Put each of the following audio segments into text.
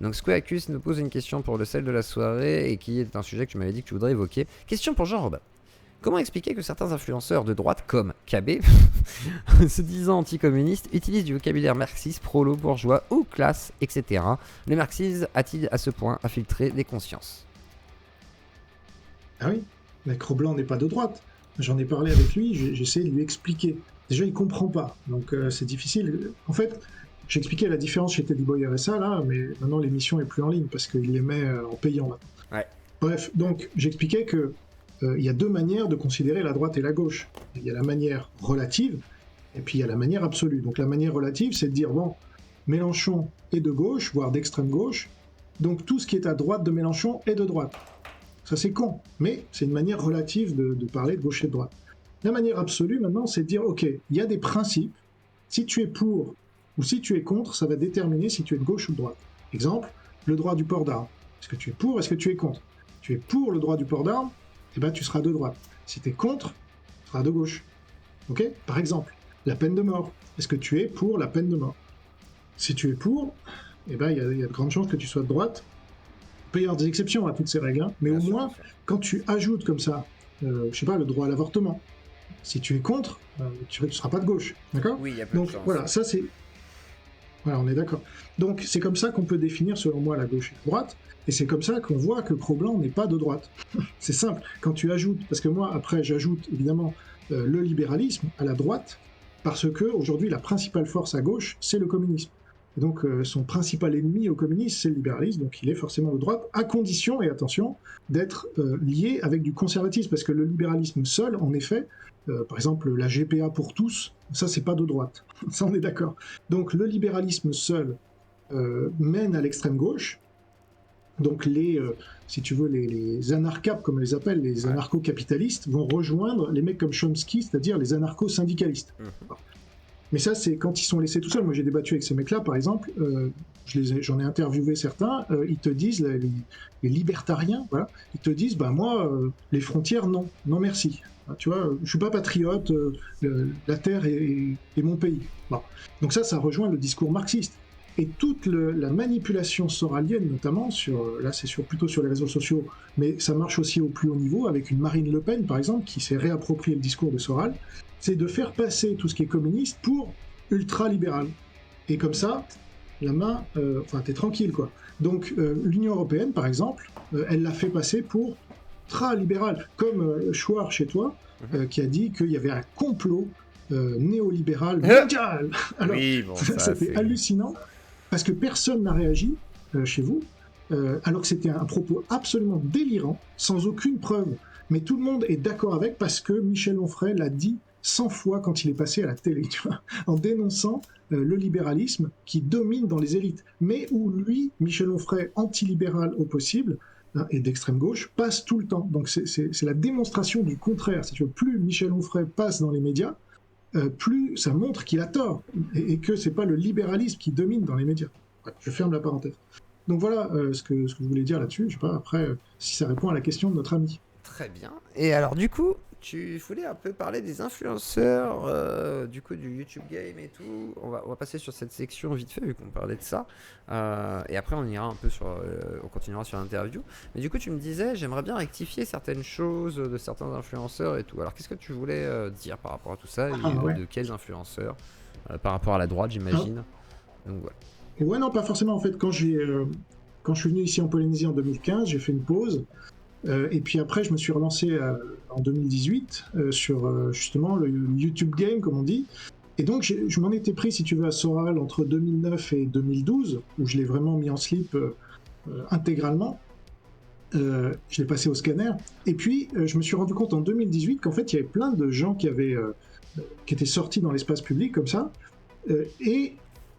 Donc Squeacus nous pose une question pour le sel de la soirée et qui est un sujet que tu m'avais dit que tu voudrais évoquer. Question pour Jean-Robin. Comment expliquer que certains influenceurs de droite comme KB, se disant anticommunistes, utilisent du vocabulaire marxiste, prolo, bourgeois ou classe, etc. Le marxisme a-t-il à ce point infiltré des consciences? Ah oui, mais Cro-Blanc n'est pas de droite. J'en ai parlé avec lui, j'essaie de lui expliquer. Déjà, il comprend pas, donc c'est difficile. En fait, j'expliquais la différence chez Teddy Boy RSA, là, mais maintenant l'émission est plus en ligne parce qu'il les met en payant maintenant. Ouais. Bref, donc j'expliquais que il y a deux manières de considérer la droite et la gauche. Il y a la manière relative, et puis il y a la manière absolue. Donc la manière relative, c'est de dire, bon, Mélenchon est de gauche, voire d'extrême gauche, donc tout ce qui est à droite de Mélenchon est de droite. Ça c'est con, mais c'est une manière relative de parler de gauche et de droite. La manière absolue maintenant, c'est de dire, ok, il y a des principes, si tu es pour ou si tu es contre, ça va déterminer si tu es de gauche ou de droite. Exemple, le droit du port d'armes. Est-ce que tu es pour, est-ce que tu es contre? Tu es pour le droit du port d'armes, eh ben tu seras de droite. Si tu es contre, tu seras de gauche. Ok? Par exemple, la peine de mort. Est-ce que tu es pour la peine de mort? Si tu es pour, eh ben il y a de grandes chances que tu sois de droite. Il peut y avoir des exceptions à toutes ces règles, hein, mais Bien au sûr, moins, bien sûr. quand tu ajoutes comme ça, je sais pas, le droit à l'avortement, si tu es contre, tu ne seras pas de gauche, d'accord? Oui, il y a peu de Donc chance. voilà, ça c'est... Voilà, on est d'accord. Donc c'est comme ça qu'on peut définir, selon moi, la gauche et la droite, et c'est comme ça qu'on voit que Cro-Blanc n'est pas de droite. C'est simple, quand tu ajoutes, parce que moi, après, j'ajoute évidemment le libéralisme à la droite, parce que aujourd'hui la principale force à gauche, c'est le communisme. Et donc son principal ennemi au communisme, c'est le libéralisme, donc il est forcément de droite, à condition, et attention, d'être lié avec du conservatisme, parce que le libéralisme seul, en effet, par exemple la GPA pour tous, ça c'est pas de droite, ça on est d'accord. Donc le libéralisme seul mène à l'extrême gauche, donc si tu veux, les anarcapes, comme on les appelle, les Ouais. anarcho-capitalistes, vont rejoindre les mecs comme Chomsky, c'est-à-dire les anarcho-syndicalistes. Mhm. Mais ça, c'est quand ils sont laissés tout seuls. Moi, j'ai débattu avec ces mecs-là, par exemple, j'en ai interviewé certains, ils te disent, les libertariens, voilà, ils te disent, bah moi, les frontières, non, non merci. Tu vois, je suis pas patriote, la terre est mon pays. Bon. Donc ça rejoint le discours marxiste. Et toute la manipulation soralienne, notamment, là c'est plutôt sur les réseaux sociaux, mais ça marche aussi au plus haut niveau, avec une Marine Le Pen, par exemple, qui s'est réapproprié le discours de Soral, c'est de faire passer tout ce qui est communiste pour ultra-libéral. Et comme ça, la main, t'es tranquille, quoi. Donc, l'Union européenne, par exemple, elle l'a fait passer pour ultra-libéral, comme Chouard chez toi, qui a dit qu'il y avait un complot néolibéral mondial. Alors, Oui, bon, ça c'était c'est... hallucinant, parce que personne n'a réagi chez vous, alors que c'était un propos absolument délirant, sans aucune preuve. Mais tout le monde est d'accord avec, parce que Michel Onfray l'a dit 100 fois quand il est passé à la télé, tu vois, en dénonçant le libéralisme qui domine dans les élites, mais où lui, Michel Onfray, antilibéral au possible, hein, et d'extrême gauche, passe tout le temps. Donc c'est la démonstration du contraire. Si tu veux, plus Michel Onfray passe dans les médias, plus ça montre qu'il a tort, et que c'est pas le libéralisme qui domine dans les médias. Ouais, je ferme la parenthèse. Donc voilà ce que je voulais dire là-dessus. Je sais pas après si ça répond à la question de notre ami. Très bien. Et alors du coup, tu voulais un peu parler des influenceurs, du coup du YouTube Game et tout. On va passer sur cette section vite fait vu qu'on parlait de ça. Et après on ira un peu on continuera sur l'interview. Mais du coup tu me disais, j'aimerais bien rectifier certaines choses de certains influenceurs et tout. Alors qu'est-ce que tu voulais dire par rapport à tout ça et Ouais. de quels influenceurs par rapport à la droite j'imagine. Donc voilà. Ouais, non, pas forcément. En fait, quand je suis venu ici en Polynésie en 2015, j'ai fait une pause. Et puis après, je me suis relancé en 2018 sur justement le YouTube Game, comme on dit. Et donc, je m'en étais pris, si tu veux, à Soral entre 2009 et 2012, où je l'ai vraiment mis en slip intégralement. Je l'ai passé au scanner. Et puis, je me suis rendu compte en 2018 qu'en fait, il y avait plein de gens qui étaient sortis dans l'espace public comme ça, et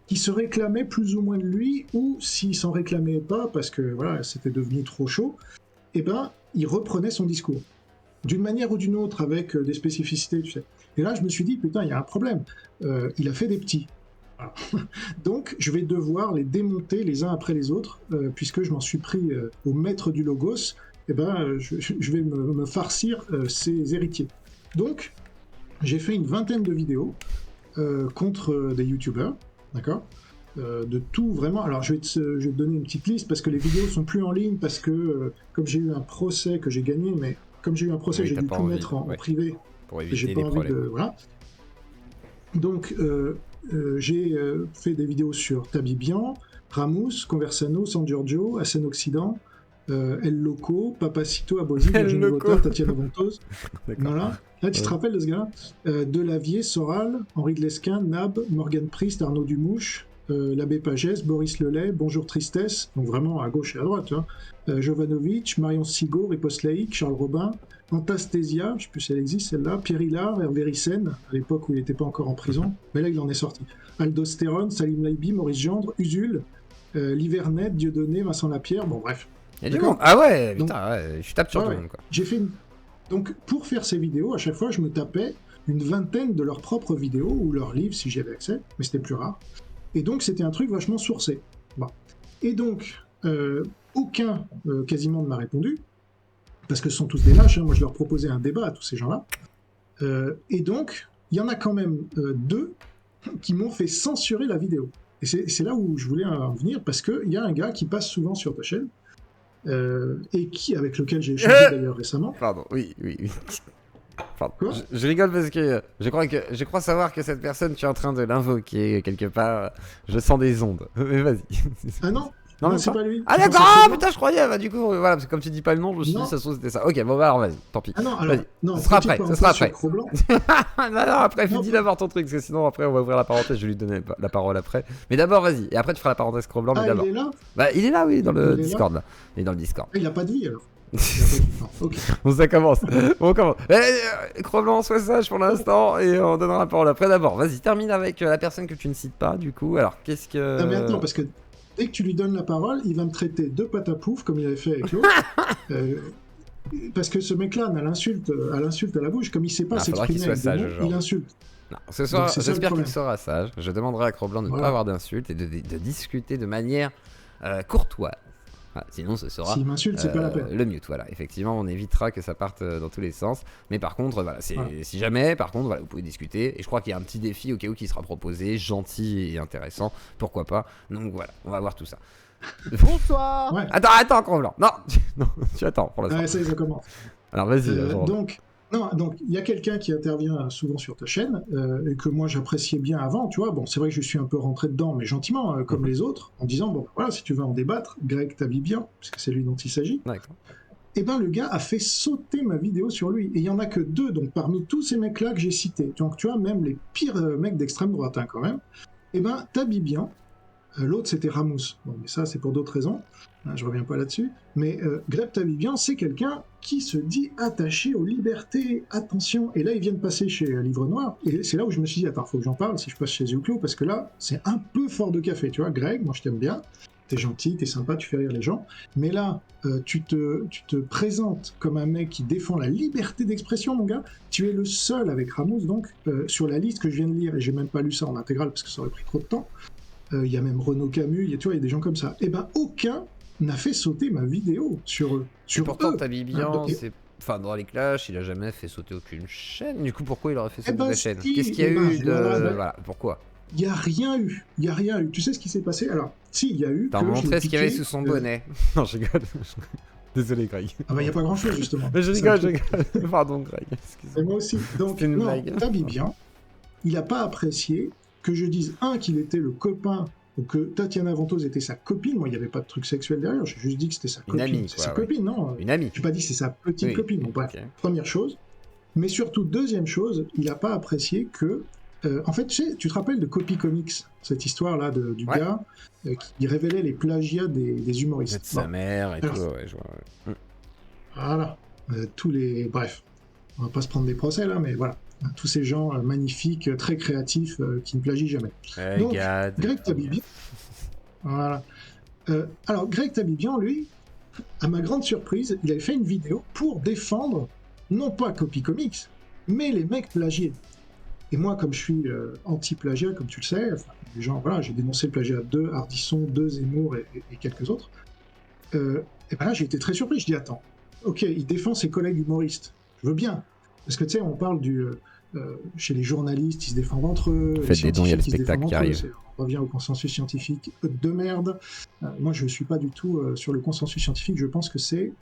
qui se réclamaient plus ou moins de lui, ou s'ils s'en réclamaient pas, parce que voilà, c'était devenu trop chaud, eh ben, il reprenait son discours. D'une manière ou d'une autre, avec des spécificités, tu sais. Et là, je me suis dit, putain, il y a un problème. Il a fait des petits. Voilà. Donc, je vais devoir les démonter les uns après les autres, puisque je m'en suis pris au maître du logos, eh ben, je vais me farcir ses héritiers. Donc, j'ai fait une vingtaine de vidéos contre des youtubeurs, d'accord, de tout vraiment. Alors je vais te donner une petite liste parce que les vidéos sont plus en ligne parce que comme j'ai eu un procès que j'ai gagné, mais comme j'ai eu un procès, Oui, j'ai t'as dû pas tout envie, mettre en ouais, privé. pour J'ai éviter pas les envie de problèmes. voilà. Donc j'ai fait des vidéos sur Tabibian, Ramos, Conversano, San Giorgio, Asen Occident, El Loco, Papacito, Abosi, Le Virginie loco. Water, Tatiana Ventos. D'accord. Voilà. Là, tu te Ouais. rappelles de ce gars? Delavier, Soral, Henri de Lesquin, Nab, Morgan Priest, Arnaud Dumouche, l'abbé Pagès, Boris Lelay, Bonjour Tristesse, donc vraiment à gauche et à droite, hein. Jovanovic, Marion Sigaud, Riposte Laïque, Charles Robin, Antastésia, je ne sais plus si elle existe celle-là, Pierre Hillard, Hervé Ryssen, à l'époque où il n'était pas encore en prison, mais là il en est sorti. Aldostérone, Salim Laibi, Maurice Gendre, Usul, Livernet, Dieudonné, Vincent Lapierre, bon bref. Il y a du monde. D'accord? Ah ouais, Donc, putain, ouais, je tape sur ouais, du ouais. monde, quoi. J'ai fait une... Donc, pour faire ces vidéos, à chaque fois, je me tapais une vingtaine de leurs propres vidéos ou leurs livres si j'y avais accès, mais c'était plus rare. Et donc, c'était un truc vachement sourcé. Bon. Et donc, aucun quasiment ne m'a répondu, parce que ce sont tous des lâches, hein. Moi, je leur proposais un débat à tous ces gens-là. Et donc, il y en a quand même deux qui m'ont fait censurer la vidéo. Et c'est là où je voulais en venir, parce qu'il y a un gars qui passe souvent sur ta chaîne, et avec lequel j'ai échangé d'ailleurs récemment. Pardon, oui. Pardon. Quoi? Je rigole parce que je crois savoir que cette personne, tu es en train de l'invoquer quelque part. Je sens des ondes. Mais vas-y. Ah non, Non, non, même c'est pas. pas lui. Ah Tu penses d'accord, à ah, Clément? putain, je croyais. Bah, du coup, voilà, parce que comme tu dis pas le nom, je me suis dit, Non. ça se trouve, c'était ça. Ok, bon, bah alors vas-y, tant pis. Ah non, alors, Vas-y. non, Ce sera petite après, ce parenthèse sera sur après. Cro-Blanc. non, après, Non, dis d'abord ton truc, parce que sinon, après, on va ouvrir la parenthèse, je vais lui donner la parole après. Mais d'abord, vas-y, et après, tu feras la parenthèse Cro-Blanc, mais Ah, il d'abord. est là? Bah, il est là, oui, dans le Il est là? Discord, là. Il est dans le Discord. Ah, il a pas de vie alors. Il a pas de vie. Non, ok. Bon, ça commence. On commence. Cro-Blanc, sois sage pour l'instant, et on donnera la parole après. D'abord, vas-y, termine avec la personne que tu ne cites pas, du coup. Alors, qu'est-ce que. Non, mais attends, parce que dès que tu lui donnes la parole, il va me traiter de patapouf, comme il avait fait avec l'autre. Parce que ce mec-là a l'insulte à la bouche, comme il sait pas faudra qu'il s'exprimer soit avec des sage, mots, genre. il insulte. Non, ce soir, Donc, c'est ça le j'espère qu'il problème. sera sage. Je demanderai à Cro-Blanc de ne Voilà. pas avoir d'insultes et de discuter de manière courtoise. Voilà, sinon, ce sera S'il m'insulte, c'est pas la peine. le mute. Voilà, effectivement, on évitera que ça parte dans tous les sens. Mais par contre, voilà, Voilà. si jamais, par contre, voilà, vous pouvez discuter. Et je crois qu'il y a un petit défi au cas où qui sera proposé, gentil et intéressant. Pourquoi pas. Donc voilà, on va voir tout ça. Bonsoir. Ouais. Attends, Cro-Blanc. Non, non, tu attends pour l'instant. Ouais, ça commence. Alors vas-y. genre. Donc, il y a quelqu'un qui intervient souvent sur ta chaîne et que moi j'appréciais bien avant, tu vois. Bon, c'est vrai que je suis un peu rentré dedans, mais gentiment, comme les autres, en disant bon, voilà, si tu veux en débattre, Greg Tabibian, puisque c'est lui dont il s'agit. D'accord. Et ben le gars a fait sauter ma vidéo sur lui. Et il y en a que deux, donc parmi tous ces mecs-là que j'ai cités. Donc tu vois, même les pires mecs d'extrême droite, hein, quand même. Et ben Tabibian. L'autre, c'était Ramos. Bon, mais ça, c'est pour d'autres raisons. Je reviens pas là-dessus. Mais Greg Tabibian, c'est quelqu'un qui se dit attaché aux libertés. Attention. Et là, ils viennent passer chez Livre Noir. Et c'est là où je me suis dit, attends, faut que j'en parle si je passe chez Zuclo, parce que là, c'est un peu fort de café. Tu vois, Greg, moi, je t'aime bien. T'es gentil, t'es sympa, tu fais rire les gens. Mais là, tu te présentes comme un mec qui défend la liberté d'expression, mon gars. Tu es le seul avec Ramos, donc, sur la liste que je viens de lire, et j'ai même pas lu ça en intégrale parce que ça aurait pris trop de temps. Il y a même Renaud Camus, tu vois, il y a des gens comme ça. Et ben aucun n'a fait sauter ma vidéo sur eux. Et pourtant, eux. Tabibian, Et- c'est. Enfin, dans les clashs, il a jamais fait sauter aucune chaîne. Du coup, pourquoi il aurait fait sauter ben, la chaîne si, Qu'est-ce qu'il y a eh ben, eu de. voilà. Voilà, pourquoi Il n'y a rien eu. Il n'y a rien eu. Tu sais ce qui s'est passé? Alors, si, il y a eu. T'as que je l'ai montré ce qu'il y avait piqué, sous son bonnet. Non, je rigole. Désolé, Greg. Ah ben, il n'y a pas grand-chose, justement. Mais je C'est un rigole, truc. Pardon, Greg. Et Excuse-moi. moi aussi. Donc, C'était une non, blague. Tabibian, il n'a pas apprécié que je dise, qu'il était le copain, ou que Tatiana Ventos était sa copine. Moi, il n'y avait pas de truc sexuel derrière. J'ai juste dit que c'était sa Une copine. amie, C'est quoi, sa ouais. copine, non? Une amie. J'ai pas dit c'est sa petite Oui. copine. Bon, bref, Ok. première chose. Mais surtout, deuxième chose, il n'a pas apprécié que... en fait, tu te rappelles de Copy Comics, cette histoire-là du Ouais. gars qui révélait les plagiats des humoristes. Vous êtes sa Bon, mère et Alors, tout, ouais, je vois. Ouais. voilà. Tous les... Bref, on va pas se prendre des procès, là, mais voilà. Tous ces gens magnifiques, très créatifs, qui ne plagient jamais. Hey, Donc, Gad. Greg Tabibian... Voilà. Alors, Greg Tabibian, lui, à ma grande surprise, il avait fait une vidéo pour défendre, non pas Copy Comics, mais les mecs plagiés. Et moi, comme je suis anti-plagiat, comme tu le sais, enfin, les gens, voilà, j'ai dénoncé le plagiat de Ardisson, de Zemmour et quelques autres. Et ben là, j'ai été très surpris. Je dis, attends, ok, il défend ses collègues humoristes. Je veux bien. Parce que tu sais, on parle chez les journalistes, ils se défendent entre eux. Faites les des dons, il y a le scientifiques, ils se spectacle défendent qui entre eux, arrive. c'est- on revient au consensus scientifique de merde. Moi, je ne suis pas du tout sur le consensus scientifique. Je pense que c'est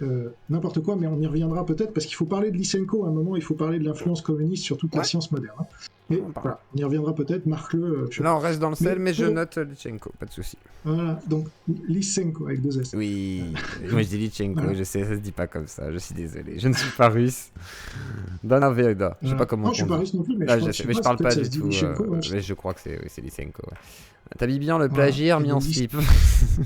n'importe quoi, mais on y reviendra peut-être parce qu'il faut parler de Lysenko à un moment. Il faut parler de l'influence communiste sur toute la science moderne. Hein. Mais voilà, on y reviendra peut-être. Marque-le. Là, on reste dans le sel, mais je note Lysenko, pas de souci. Voilà, donc Lysenko avec 2 S. Oui, moi je dis Lysenko, voilà. Je sais, ça se dit pas comme ça. Je suis désolé, je ne suis pas russe. Dans la Veda, je sais pas comment. Non, je suis pas russe non plus, mais je parle pas du tout. Mais je crois que c'est Lysenko. Ouais. Tabibian, le plagiaire mis en slip.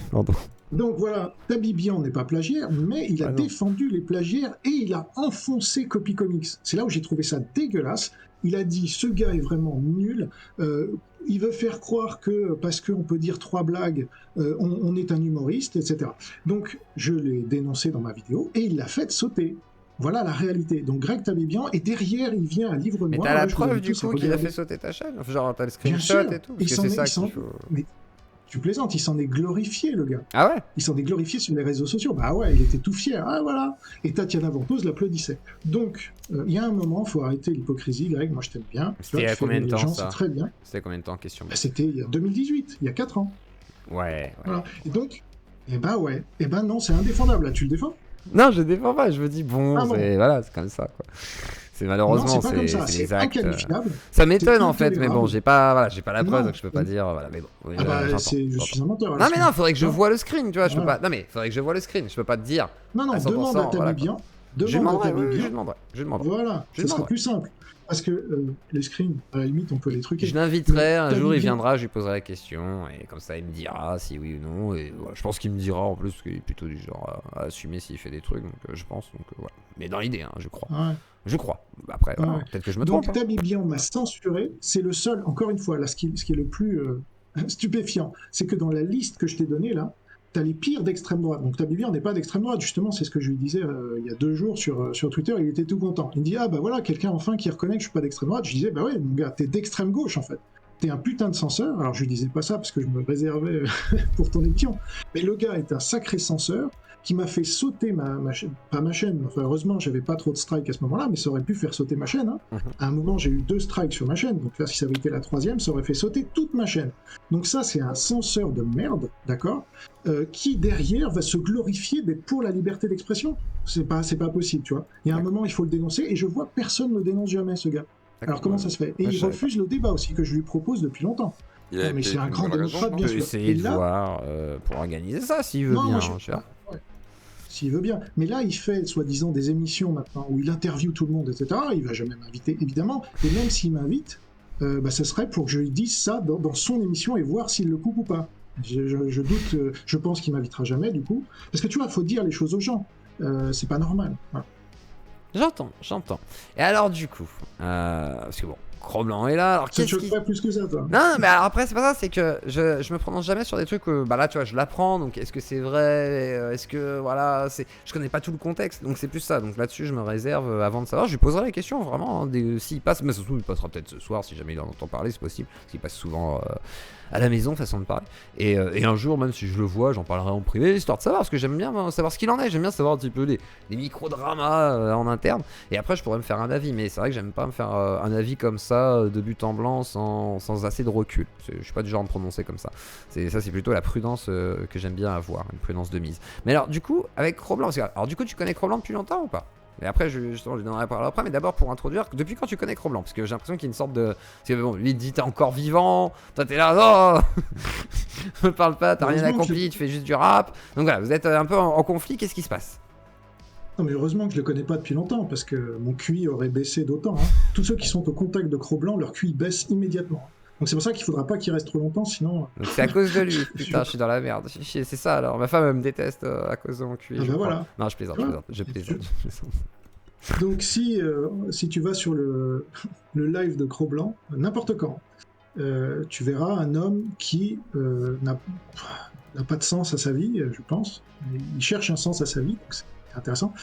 Pardon. Donc voilà, Tabibian n'est pas plagiaire, mais il a défendu les plagiaires et il a enfoncé Copy Comics. C'est là où j'ai trouvé ça dégueulasse. Il a dit, ce gars est vraiment nul, il veut faire croire que, parce qu'on peut dire 3 blagues, on est un humoriste, etc. Donc, je l'ai dénoncé dans ma vidéo, et il l'a fait sauter. Voilà la réalité. Donc, Greg Tabibian, et derrière, il vient à Livre Noir. Mais t'as la preuve, du coup, qu'il a fait sauter ta chaîne? Genre, t'as le screenshot et tout, parce que c'est ça qu'il faut... Mais tu plaisantes, il s'en est glorifié, le gars. Ah ouais? Il s'en est glorifié sur les réseaux sociaux. Bah ouais, il était tout fier. Ah voilà. Et Tatiana Ventose l'applaudissait. Donc, il y a un moment, il faut arrêter l'hypocrisie, Greg. Moi, je t'aime bien. C'était il y a combien de temps, ça? C'est très bien. C'était combien de temps, question? C'était il y a 2018, il y a 4 ans. Ouais. Voilà. Et donc, non, c'est indéfendable. Là, tu le défends? Non, je défends pas. Je me dis, voilà, c'est comme ça, quoi. C'est malheureusement, c'est les actes. Ça m'étonne en fait, mais bon, j'ai pas la preuve, donc je peux pas dire. Voilà, mais bon. Oui, je suis un menteur. Non, mais non, faudrait que je vois le screen, tu vois. Je peux pas. Non, mais faudrait que je vois le screen. Je peux pas te dire. Non, demande à Tabibian. Je demanderai. Voilà, ce sera plus simple. Parce que les screens, à la limite, on peut les truquer. Je l'inviterai, un jour il viendra, je lui poserai la question, et comme ça il me dira si oui ou non, et voilà, je pense qu'il me dira en plus qu'il est plutôt du genre à assumer s'il fait des trucs, donc je pense, donc voilà. Mais dans l'idée, hein, je crois. Ouais. Je crois. Après, voilà, peut-être que je me trompe. Donc Tabibian m'a censuré, c'est le seul, encore une fois, là, ce qui est le plus stupéfiant, c'est que dans la liste que je t'ai donnée là, t'as les pires d'extrême droite. Donc Tabibian n'est pas d'extrême droite, justement, c'est ce que je lui disais il y a 2 jours sur Twitter, il était tout content. Il me dit, ah bah voilà, quelqu'un enfin qui reconnaît que je suis pas d'extrême droite. Je disais, bah ouais, mon gars, t'es d'extrême gauche en fait. T'es un putain de censeur. Alors je lui disais pas ça parce que je me réservais pour ton émission. Mais le gars est un sacré censeur qui m'a fait sauter pas ma chaîne. Enfin, heureusement, j'avais pas trop de strikes à ce moment-là, mais ça aurait pu faire sauter ma chaîne. Hein. À un moment, j'ai eu 2 strikes sur ma chaîne. Donc là, si ça avait été la 3e, ça aurait fait sauter toute ma chaîne. Donc ça, c'est un censeur de merde, d'accord, qui derrière va se glorifier d'être pour la liberté d'expression. C'est pas possible, tu vois. Il y a un moment, il faut le dénoncer, et je vois personne ne le dénonce jamais, ce gars. Alors comment ça se fait? Et il refuse le débat aussi, que je lui propose depuis longtemps. Mais c'est un grand démocrate, bien sûr. Il peut essayer de voir pour organiser ça, s'il veut bien. S'il veut bien. Mais là, il fait, soi-disant, des émissions maintenant où il interviewe tout le monde, etc. Il va jamais m'inviter, évidemment. Et même s'il m'invite, ce serait pour que je lui dise ça dans son émission et voir s'il le coupe ou pas. Je doute, je pense qu'il m'invitera jamais, du coup. Parce que tu vois, il faut dire les choses aux gens. C'est pas normal. Voilà. J'entends. Et alors, du coup, parce que bon, Cro-Blanc est là. Alors, ça te choque pas plus que ça, toi? Non, mais alors après, c'est pas ça, c'est que je me prononce jamais sur des trucs où, bah là, tu vois, je l'apprends, donc est-ce que c'est vrai? Est-ce que, voilà, je connais pas tout le contexte, donc c'est plus ça. Donc là-dessus, je me réserve avant de savoir. Je lui poserai la question, vraiment, s'il passe, mais surtout, il passera peut-être ce soir, si jamais il en entend parler, c'est possible, parce qu'il passe souvent à la maison, façon de parler. Et un jour, même si je le vois, j'en parlerai en privé, histoire de savoir, parce que j'aime bien savoir ce qu'il en est, j'aime bien savoir un petit peu les micro-dramas en interne, et après, je pourrais me faire un avis, mais c'est vrai que j'aime pas me faire un avis comme ça, de but en blanc, sans assez de recul. Je suis pas du genre à me prononcer comme ça. C'est plutôt la prudence que j'aime bien avoir, une prudence de mise. Mais alors, du coup, avec Cro-Blanc, alors du coup, tu connais Cro-Blanc depuis longtemps ou pas? Et après, justement, je donnerai la parole après, mais d'abord pour introduire, depuis quand tu connais Cro-Blanc? Parce que j'ai l'impression qu'il y a une sorte de... Parce que bon, lui il dit t'es encore vivant, toi t'es là, non. Me parle pas, t'as rien accompli, tu fais juste du rap. Donc voilà, vous êtes un peu en conflit, qu'est-ce qui se passe? Non, mais heureusement que je le connais pas depuis longtemps, parce que mon QI aurait baissé d'autant. Hein. Tous ceux qui sont au contact de Cro-Blanc, leur QI baisse immédiatement. Donc c'est pour ça qu'il faudra pas qu'il reste trop longtemps, sinon... Donc c'est à cause de lui, putain, je suis dans la merde, c'est ça alors, ma femme elle me déteste à cause de mon QI. Ah bah voilà. Non, je plaisante. Donc si tu vas sur le live de Cro-Blanc, n'importe quand, tu verras un homme qui n'a pas de sens à sa vie, je pense. Il cherche un sens à sa vie, donc c'est intéressant.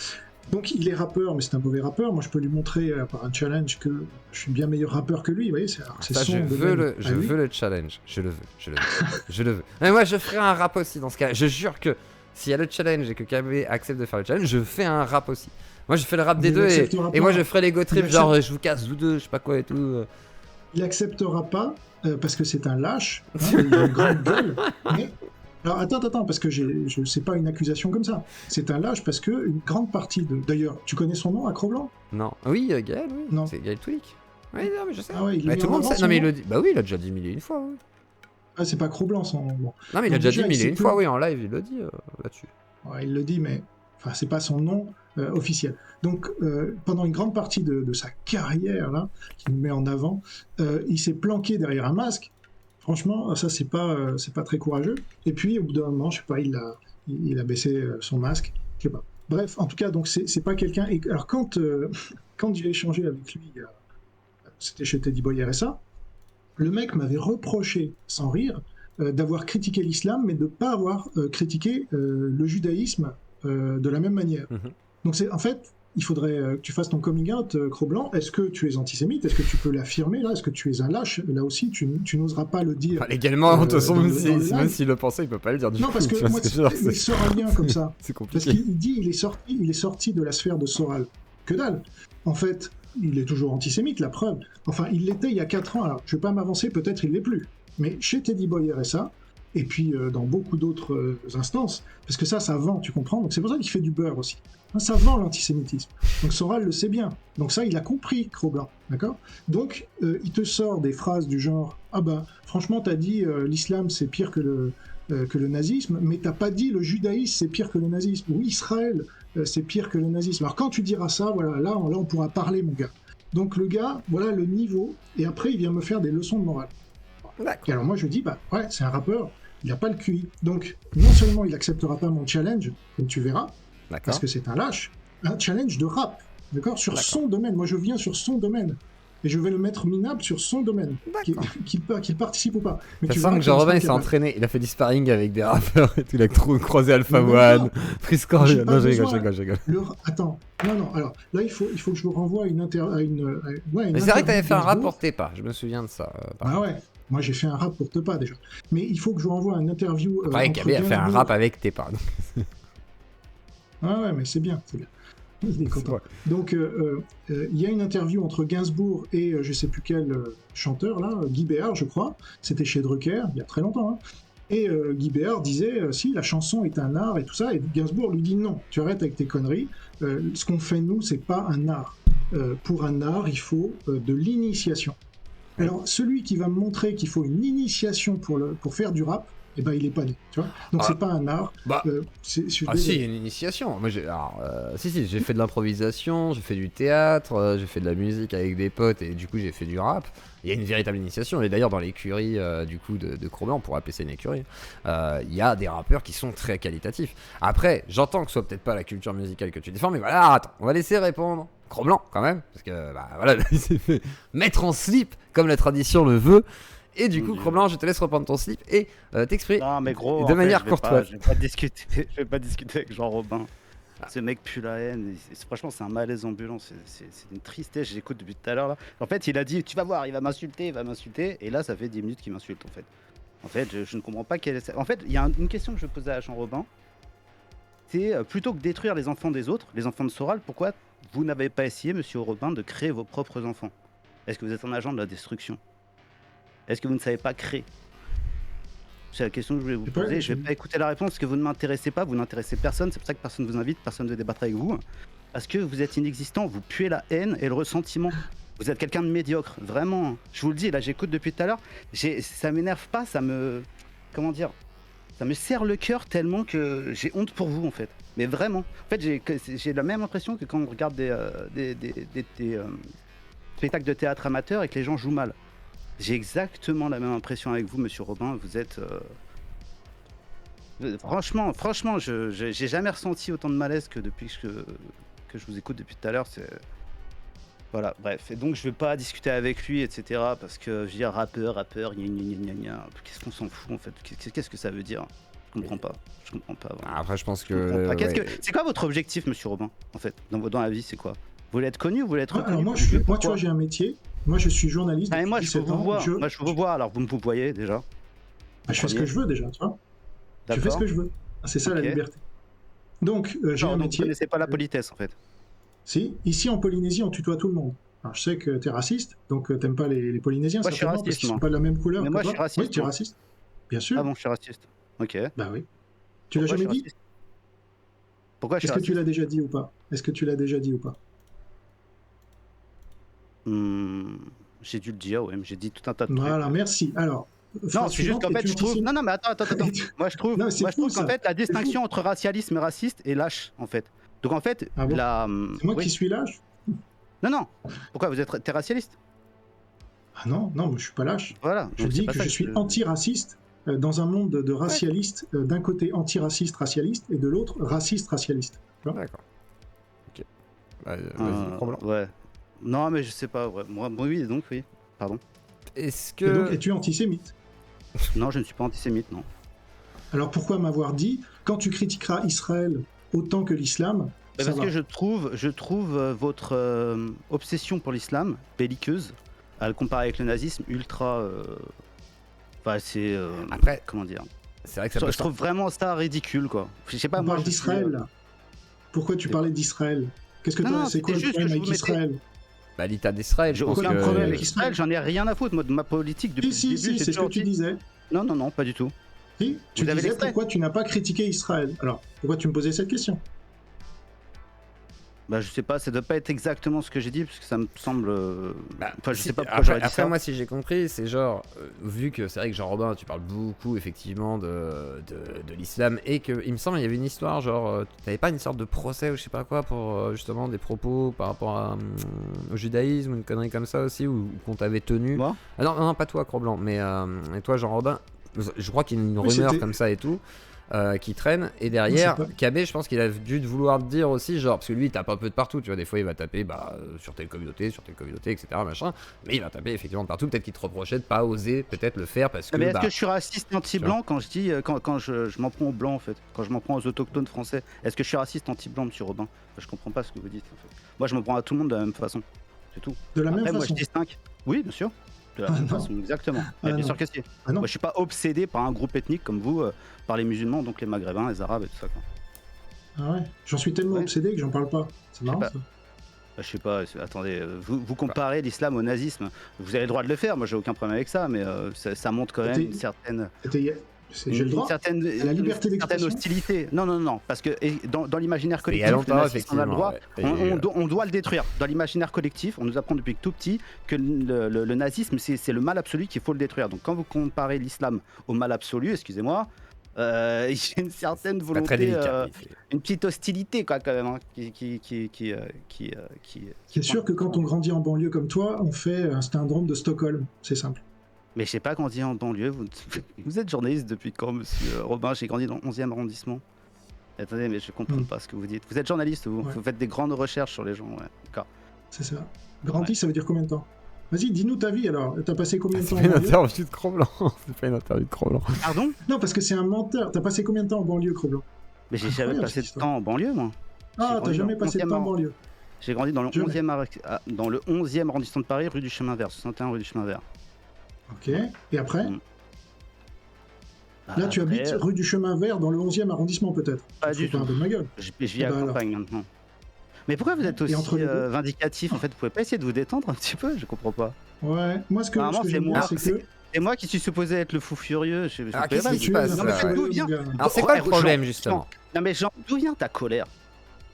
Donc il est rappeur, mais c'est un mauvais rappeur. Moi je peux lui montrer par un challenge que je suis bien meilleur rappeur que lui. Vous voyez, c'est ça, je veux le challenge, je le veux. Mais moi je ferai un rap aussi dans ce cas. Je jure que s'il y a le challenge et que KB accepte de faire le challenge, je fais un rap aussi. Moi je fais le rap des deux et moi je ferai les go trips genre je vous casse vous deux, je sais pas quoi et tout. Il acceptera pas parce que c'est un lâche, hein, il a une grande gueule, mais... Alors attends, parce que c'est pas une accusation comme ça. C'est un lâche parce que une grande partie de... D'ailleurs, tu connais son nom, Acroblanc? Non. Oui, Gaël, oui. Non. C'est Gaël Toulic. Oui, non, mais je sais. Ah ouais, il Mais est tout le mis en monde avant sait. son Non, mais il nom. le dit. Bah oui, il a déjà dit mille et une fois, oui. Ah, c'est pas Acroblanc son nom. Bon. Non, mais il a Donc déjà déjà, dit mille et il une sait fois, que- oui, en live, il le dit là-dessus. Ouais, il le dit, mais enfin, c'est pas son nom officiel. Donc, pendant une grande partie de sa carrière, là, qu'il met en avant, il s'est planqué derrière un masque. Franchement, ça, c'est pas très courageux. Et puis, au bout d'un moment, je sais pas, il a baissé son masque. Je sais pas. Bref, en tout cas, donc, c'est pas quelqu'un. Et alors, quand j'ai échangé avec lui, c'était chez Teddy Boy RSA, le mec m'avait reproché, sans rire, d'avoir critiqué l'islam, mais de ne pas avoir critiqué le judaïsme de la même manière. Mhm. Donc en fait, il faudrait que tu fasses ton coming out, Cro-Blanc. Est-ce que tu es antisémite? Est-ce que tu peux l'affirmer là? Est-ce que tu es un lâche? Là aussi, tu n'oseras pas le dire. Enfin, légalement, de toute façon, dans même le live. même s'il le pensait, il peut pas le dire du Non, coup. parce que tu vois moi, ce que je veux dire, il sort un lien comme ça. C'est Parce compliqué. qu'il dit il est sorti de la sphère de Soral. Que dalle. En fait, il est toujours antisémite, la preuve. Enfin, il l'était il y a 4 ans. Alors, je vais pas m'avancer, peut-être il l'est plus. Mais chez Teddy Boy RSA, et puis dans beaucoup d'autres instances, parce que ça vend, tu comprends? Donc c'est pour ça qu'il fait du beurre aussi. Hein, ça vend l'antisémitisme. Donc Soral le sait bien. Donc ça, il a compris, Cro-Blanc. D'accord? Donc, il te sort des phrases du genre « Ah ben, franchement, t'as dit l'islam, c'est pire que le nazisme, mais t'as pas dit le judaïsme, c'est pire que le nazisme. Ou Israël, c'est pire que le nazisme. Alors quand tu diras ça, voilà, là on pourra parler, mon gars. » Donc le gars, voilà le niveau, et après il vient me faire des leçons de morale. D'accord. Et alors moi je dis, bah ouais, c'est un rappeur, il n'a pas le QI. Donc non seulement il acceptera pas mon challenge, comme tu verras, D'accord. parce que c'est un lâche, un challenge de rap, d'accord, sur D'accord. son domaine. Moi je viens sur son domaine. Et je vais le mettre minable sur son domaine, qu'il participe ou pas. Mais Ça tu sent verras que Jean-Robin il s'est capable. entraîné, il a fait du sparring avec des rappeurs et tout, il a croisé Alpha Mais One, non. Frisco. J'ai pas Non, je rigole, besoin. je rigole. Attends, non, alors là il faut que je vous renvoie à une interview. Mais c'est vrai que t'avais fait un rap pour tes pas, je me souviens de ça. Ah ouais, moi j'ai fait un rap pour Tepa déjà. Mais il faut que je vous renvoie à une interview. Après, entre Gabé a fait un Gainsbourg- rap avec tes pas. Ah ouais, mais c'est bien, c'est bien. Il est content. Ouais. Donc, il y a une interview entre Gainsbourg et je sais plus quel chanteur, là, Guy Béard, je crois. C'était chez Drucker, il y a très longtemps. Hein. Et Guy Béard disait, si, la chanson est un art et tout ça. Et Gainsbourg lui dit, non, tu arrêtes avec tes conneries. Ce qu'on fait, nous, c'est pas un art. Pour un art, il faut de l'initiation. Ouais. Alors, celui qui va me montrer qu'il faut une initiation pour faire du rap, eh ben, il est pas né, tu vois. Donc, c'est pas un art. Bah. Je suis Ah si, désolé. il y a une initiation. Moi, si, j'ai fait de l'improvisation, j'ai fait du théâtre, j'ai fait de la musique avec des potes et du coup j'ai fait du rap. Il y a une véritable initiation. Et d'ailleurs dans l'écurie du coup de Cro-Blanc, on pourrait appeler ça une écurie, il y a des rappeurs qui sont très qualitatifs. Après, j'entends que ce soit peut-être pas la culture musicale que tu défends, mais voilà, attends, on va laisser répondre Cro-Blanc quand même, parce que bah voilà, il s'est fait mettre en slip comme la tradition le veut. Et du coup, Cro-Blanc, je te laisse reprendre ton slip et t'exprimer Non, mais gros, de en manière fait, courtoise. je vais pas discuter avec Jean-Robin. Ce mec pue la haine. Franchement, c'est un malaise ambulant. C'est une tristesse. J'écoute depuis tout à l'heure là. En fait, il a dit, tu vas voir, il va m'insulter. Et là, ça fait 10 minutes qu'il m'insulte en fait. En fait, je ne comprends pas quelle est. En fait, il y a une question que je posais à Jean-Robin. C'est plutôt que détruire les enfants des autres, les enfants de Soral, pourquoi vous n'avez pas essayé, monsieur Robin, de créer vos propres enfants? Est-ce que vous êtes un agent de la destruction? Est-ce que vous ne savez pas créer? C'est la question que je voulais vous C'est pas- poser. Je vais pas écouter la réponse parce que vous ne m'intéressez pas, vous n'intéressez personne. C'est pour ça que personne ne vous invite, personne ne veut débattre avec vous. Parce que vous êtes inexistant, vous puez la haine et le ressentiment. Vous êtes quelqu'un de médiocre, vraiment. Je vous le dis, là j'écoute depuis tout à l'heure. Ça m'énerve pas, ça me. Comment dire? Ça me serre le cœur tellement que j'ai honte pour vous en fait. Mais vraiment. En fait, j'ai la même impression que quand on regarde des spectacles de théâtre amateur et que les gens jouent mal. J'ai exactement la même impression avec vous, monsieur Robin. Vous êtes. Franchement, j'ai jamais ressenti autant de malaise que depuis que je vous écoute depuis tout à l'heure. Voilà, bref. Et donc, je vais pas discuter avec lui, etc. Parce que je veux dire, rappeur, gna gna gna gna gna. Qu'est-ce qu'on s'en fout en fait? Qu'est-ce que ça veut dire? Je comprends pas. Je comprends pas. Vraiment. Après, je pense Je comprends pas. que. C'est quoi votre objectif, monsieur Robin, en fait, dans la vie? C'est quoi? Vous voulez être connu ou vous voulez être reconnu? Alors moi, tu Pourquoi vois, j'ai un métier. Moi, je suis journaliste. Ah, mais depuis moi, je peux 17 vous ans. voir. Moi, je peux vous voir. Alors, vous me voyez déjà. Je fais ce que je veux déjà, tu vois. Je fais ce que je veux. C'est ça la Ok. liberté. Donc, j'ai Non, un donc vous métier. connaissez pas la politesse, en fait. Si, ici en Polynésie, on tutoie tout le monde. Alors, je sais que t'es raciste, donc t'aimes pas les Polynésiens, Moi, je suis certainement, parce raciste, qu'ils sont moi. pas de la même couleur Mais que moi, je toi. suis raciste, Oui, tu es moi. raciste. Bien sûr. Ah bon, je suis raciste. Ok. Bah oui. Tu l'as Pourquoi je jamais suis dit? raciste? Pourquoi je suis Est-ce que tu l'as raciste? déjà dit ou pas? Est-ce que tu l'as déjà dit ou pas? Hmm, j'ai dû le dire, ouais, mais j'ai dit tout un tas de trucs. Voilà, merci. Alors, Non, phrase c'est juste suivante, qu'en fait, es-tu je trouve. antisémite? Non, non, mais attends. Moi, je trouve, Non, c'est moi, je fou trouve qu'en ça. fait, la C'est fou. distinction entre racialisme et raciste est lâche, en fait. Donc, en fait, Ah bon? la. C'est moi Oui. qui suis lâche? Non. Pourquoi t'es racialiste? Ah non, non, moi, je suis pas lâche. Voilà. Je Donc, c'est dis pas que ça je que suis antiraciste dans un monde de racialistes, d'un côté antiraciste racialiste et de l'autre raciste racialiste. Tu vois? D'accord. Ok. Bah, vas-y, Cro-Blanc. Ouais. Non, mais je sais pas. Ouais. Moi, oui, donc, oui. Pardon. Est-ce Et donc, que. es-tu antisémite? Non, je ne suis pas antisémite, non. Alors pourquoi m'avoir dit, quand tu critiqueras Israël autant que l'islam, Mais ça parce va? que je trouve votre obsession pour l'islam belliqueuse, à le comparer avec le nazisme, ultra. Enfin, c'est. Après, Comment dire? c'est vrai que ça peut Je trouve vraiment ça ridicule, quoi. Je sais pas, On moi. parle Je suis, d'Israël là. Pourquoi tu c'est parlais d'Israël? Qu'est-ce que Non, c'est quoi c'était le juste que problème je avec vous mettais. Israël? Bah, l'État d'Israël, je J'ai pense aucun que. problème avec avec Israël, j'en ai rien à foutre. Moi, de ma politique depuis Si, le début, c'est ce que tu disais. Non, pas du tout. Si, tu Vous avez disais l'extrait? pourquoi tu n'as pas critiqué Israël. Alors, pourquoi tu me posais cette question? Bah, je sais pas, ça doit pas être exactement ce que j'ai dit, parce que ça me semble. Bah, Enfin, je si- sais pas pourquoi après, j'aurais dit après, ça. moi, si j'ai compris, c'est genre, vu que c'est vrai que Jean-Robin, tu parles beaucoup, effectivement, de l'islam, et que, il me semble, il y avait une histoire, genre, t'avais pas une sorte de procès ou je sais pas quoi, pour justement des propos par rapport au judaïsme, ou une connerie comme ça aussi, ou qu'on t'avait tenu. Moi Ah non, non, pas toi, Cro-Blanc, mais et toi, Jean-Robin, je crois qu'il y a une Oui, rumeur c'était- comme ça et tout. Qui traîne, et Non, derrière c'est pas- KB, je pense qu'il a dû vouloir te dire aussi, genre, parce que lui il tape un peu de partout, tu vois, des fois il va taper sur telle communauté, etc., machin, mais il va taper effectivement de partout. Peut-être qu'il te reprochait de pas oser peut-être le faire parce que Mais est-ce que je suis raciste anti-blanc quand je dis. Quand je m'en prends aux blancs, en fait? Quand je m'en prends aux autochtones français? Est-ce que je suis raciste anti-blanc, monsieur Robin? Je comprends pas ce que vous dites, en fait. Moi, je m'en prends à tout le monde de la même façon. C'est tout. De la même Après, moi, façon. je distingue. Oui, bien sûr. De la Ah même non. façon, exactement. Ah Mais bien non. sûr que si. Ah non. Moi, je suis pas obsédé par un groupe ethnique comme vous, par les musulmans, donc les maghrébins, les arabes et tout ça, quoi. Ah ouais. J'en suis tellement Ouais. obsédé que j'en parle pas. C'est marrant pas. ça. Je sais pas, attendez, vous comparez l'islam au nazisme. Vous avez le droit de le faire, moi j'ai aucun problème avec ça, mais ça montre quand même C'était- une certaine. J'ai le droit. certaine, à la liberté une certaine d'expression. hostilité. Non, parce que dans l'imaginaire Il y a collectif, le longtemps, nazisme, on a le droit, effectivement. on doit le détruire. Dans l'imaginaire collectif, on nous apprend depuis tout petit que le nazisme, c'est le mal absolu qu'il faut le détruire. Donc quand vous comparez l'islam au mal absolu, excusez-moi, il y a une certaine Pas volonté, très délicat. une petite hostilité quoi, quand même, hein, C'est sûr que quand on grandit en banlieue comme toi, on fait un syndrome de Stockholm. C'est simple. Mais je sais pas grandi en banlieue. Vous êtes journaliste depuis quand, monsieur Robin? J'ai grandi dans le 11e arrondissement. Attendez, mais je comprends pas ce que vous dites. Vous êtes journaliste, vous? Ouais. Vous faites des grandes recherches sur les gens, ouais. D'accord. C'est ça. Grandi, ça veut dire combien de temps? Vas-y, dis-nous ta vie alors. T'as passé combien de C'est temps pas en une banlieue? interview de Cro-Blanc. C'est pas une interview de Cro-Blanc. Pardon? Non, parce que c'est un menteur. T'as passé combien de temps en banlieue, Cro-Blanc? Mais j'ai jamais Incroyable, passé cette de histoire. temps en banlieue, moi. Ah, t'as grandi jamais dans passé de 11e temps en banlieue. J'ai grandi dans le Jamais. 11e arrondissement de Paris, rue du Chemin Vert, 61 rue du Chemin Vert. Ok. Et après? Bah, Là, tu après, habites rue du Chemin Vert dans le 11e arrondissement, peut-être. Pas Faut du pas tout. de ma gueule. Je vis Eh à ben la campagne maintenant. Mais pourquoi vous êtes aussi entre les deux vindicatif? En fait, vous pouvez pas essayer de vous détendre un petit peu? Je comprends pas. Ouais. Moi, ce que Apparemment, c'est j'aime bien, moi. c'est que... C'est moi qui suis supposé être le fou furieux. Ah, peux qu'est-ce pas- qui se passe, Non, mais là, ouais. d'où vient- Alors, c'est quoi le Jean, problème, Jean, justement? Non, mais Jean, d'où vient ta colère?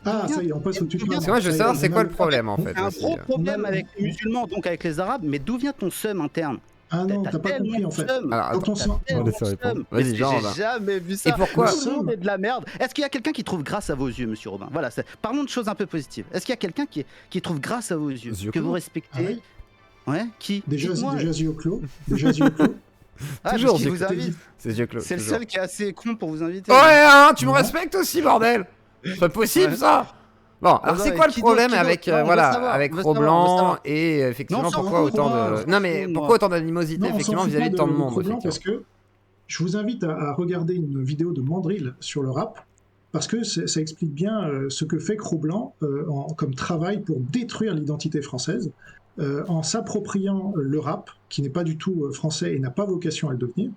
Ah, ça y est, on passe au tuto. Parce que moi, je veux savoir, c'est quoi le problème, en fait, T'as un aussi. gros problème Non, avec les musulmans, donc avec les arabes, mais d'où vient ton seum interne? Ah non, t'as pas tellement compris, en fait. seum. Alors, Quand on attends. sent... Tellement laisser répondre. seum. Vas-y, Mais Jean, j'ai Robin. jamais vu ça. Et pourquoi Tout le monde est de la merde. Est-ce qu'il y a quelqu'un qui trouve grâce à vos yeux, monsieur Robin? Voilà, parlons de choses un peu positives. Est-ce qu'il y a quelqu'un qui trouve grâce à vos yeux, Yeux que clos. vous respectez? Ah ouais. Ouais, qui? Déjà Dites-moi. yeux clos. Déjà yeux clos. Ah, Toujours, parce qu'il j'ai vous invite. C'est yeux clos. C'est le toujours. seul qui est assez con pour vous inviter. Ouais, hein, tu me Ouais. respectes aussi, bordel. C'est pas possible, Ouais. ça. Bon, alors non, c'est mais quoi le qui problème d'autre, qui avec d'autre? Non, on veut voilà savoir, avec on veut savoir, on veut Cro-Blanc savoir. et effectivement Non, on s'en pourquoi fout, autant moi, de on s'en non mais fout, pourquoi moi. autant d'animosité Non, on s'en effectivement fout vis-à-vis pas de tant de monde Cro-Blanc parce effectivement. que je vous invite à regarder une vidéo de Mandrill sur le rap parce que ça explique bien ce que fait Cro-Blanc comme travail pour détruire l'identité française en s'appropriant le rap qui n'est pas du tout français et n'a pas vocation à le devenir.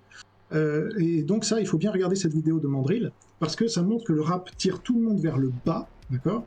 Et donc ça, il faut bien regarder cette vidéo de Mandrill parce que ça montre que le rap tire tout le monde vers le bas, d'accord,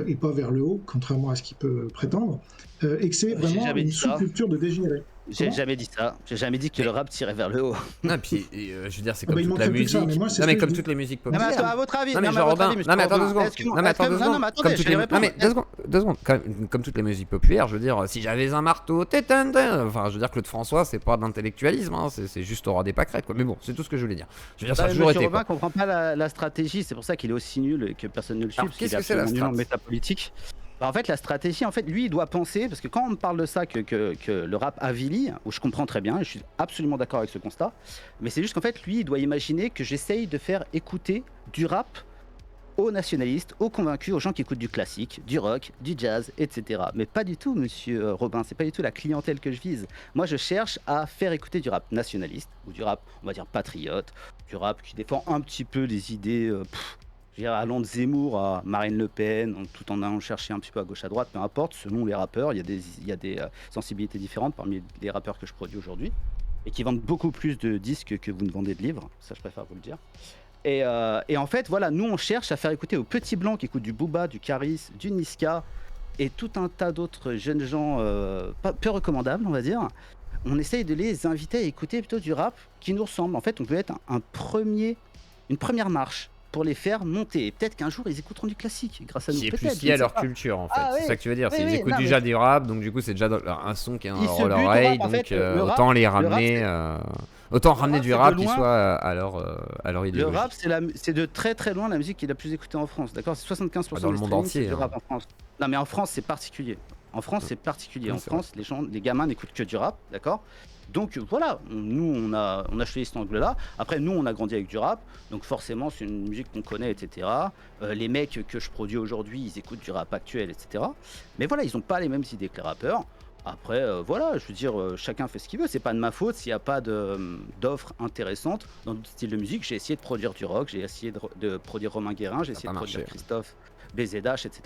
et pas vers le haut, contrairement à ce qu'il peut prétendre, et que c'est vraiment jamais une dit ça. sous-culture de dégénérés. J'ai jamais dit ça. J'ai jamais dit que le rap tirait vers le haut. Non, puis je veux dire, c'est Ah comme bah, il toute la manquerait plus que ça, musique. mais moi, c'est Non, ce mais que comme je dis. toutes les musiques Non, mais populaires. à votre avis, Non, mais à genre, votre Robin, avis, monsieur non, mais attends Robin, 2 secondes. est-ce que- Non, mais attends est-ce que- 2 non, secondes. non, mais attendez, Comme toutes je les vais non, mais répondre. 2 secondes. Comme toutes les musiques populaires, je veux dire, si j'avais un marteau, enfin, je veux dire, Claude François, c'est pas d'intellectualisme, hein, c'est juste au roi des pâquerettes, quoi. Mais bon, c'est tout ce que je voulais dire. Je veux dire, ça a toujours Monsieur été, Robin quoi. comprend pas la stratégie, c'est pour ça qu'il est aussi nul et que personne ne le suit, Alors, parce qu'il qu'est-ce est que c'est la absolument nul en strat métapolitique. Bah, en fait, la stratégie, en fait, lui, il doit penser, parce que quand on me parle de ça, que le rap avilit, où je comprends très bien, et je suis absolument d'accord avec ce constat, mais c'est juste qu'en fait, lui, il doit imaginer que j'essaye de faire écouter du rap aux nationalistes, aux convaincus, aux gens qui écoutent du classique, du rock, du jazz, etc. Mais pas du tout, monsieur Robin, c'est pas du tout la clientèle que je vise. Moi, je cherche à faire écouter du rap nationaliste, ou du rap, on va dire, patriote, du rap qui défend un petit peu les idées, je veux dire, allant de Zemmour à Marine Le Pen, tout en allant chercher un petit peu à gauche à droite, peu importe, selon les rappeurs, il y a des sensibilités différentes parmi les rappeurs que je produis aujourd'hui, et qui vendent beaucoup plus de disques que vous ne vendez de livres, ça je préfère vous le dire. Et en fait, voilà, nous on cherche à faire écouter aux petits blancs qui écoutent du Booba, du Caris, du Niska, et tout un tas d'autres jeunes gens peu recommandables, on va dire. On essaye de les inviter à écouter plutôt du rap qui nous ressemble. En fait, on peut être une première marche pour les faire monter. Et peut-être qu'un jour, ils écouteront du classique grâce à nous. Qui est Peut-être, plus je lié ne à sais leur pas. culture, en fait. Ah, C'est oui. ça que tu veux dire. Oui, C'est ils oui, écoutent non, déjà mais- du rap, donc du coup, c'est déjà un son qui est Ils se dans leur butent au oreille, rap, en donc fait, le rap- autant les le rap, ramener. Autant ramener rap, du c'est de rap qui loin- soit à leur Le idéologie. rap, c'est de très très loin la musique qui est la plus écoutée en France, d'accord? C'est 75% Dans le des monde streamings, c'est entier, du hein. rap en France. Non, mais en France, c'est particulier. En France, c'est particulier. Oui, En c'est France, les gamins n'écoutent que du rap, d'accord? Donc voilà, nous on a choisi cet angle-là. Après, nous on a grandi avec du rap, donc forcément c'est une musique qu'on connaît, etc. Les mecs que je produis aujourd'hui, ils écoutent du rap actuel, etc. Mais voilà, ils n'ont pas les mêmes idées que les rappeurs. Après, voilà, je veux dire, chacun fait ce qu'il veut. C'est pas de ma faute s'il n'y a pas d'offres intéressantes dans d'autres styles de musique. J'ai essayé de produire du rock, j'ai essayé de produire Romain Guérin, j'ai Ça a essayé pas de produire marché. Christophe, BZH, etc.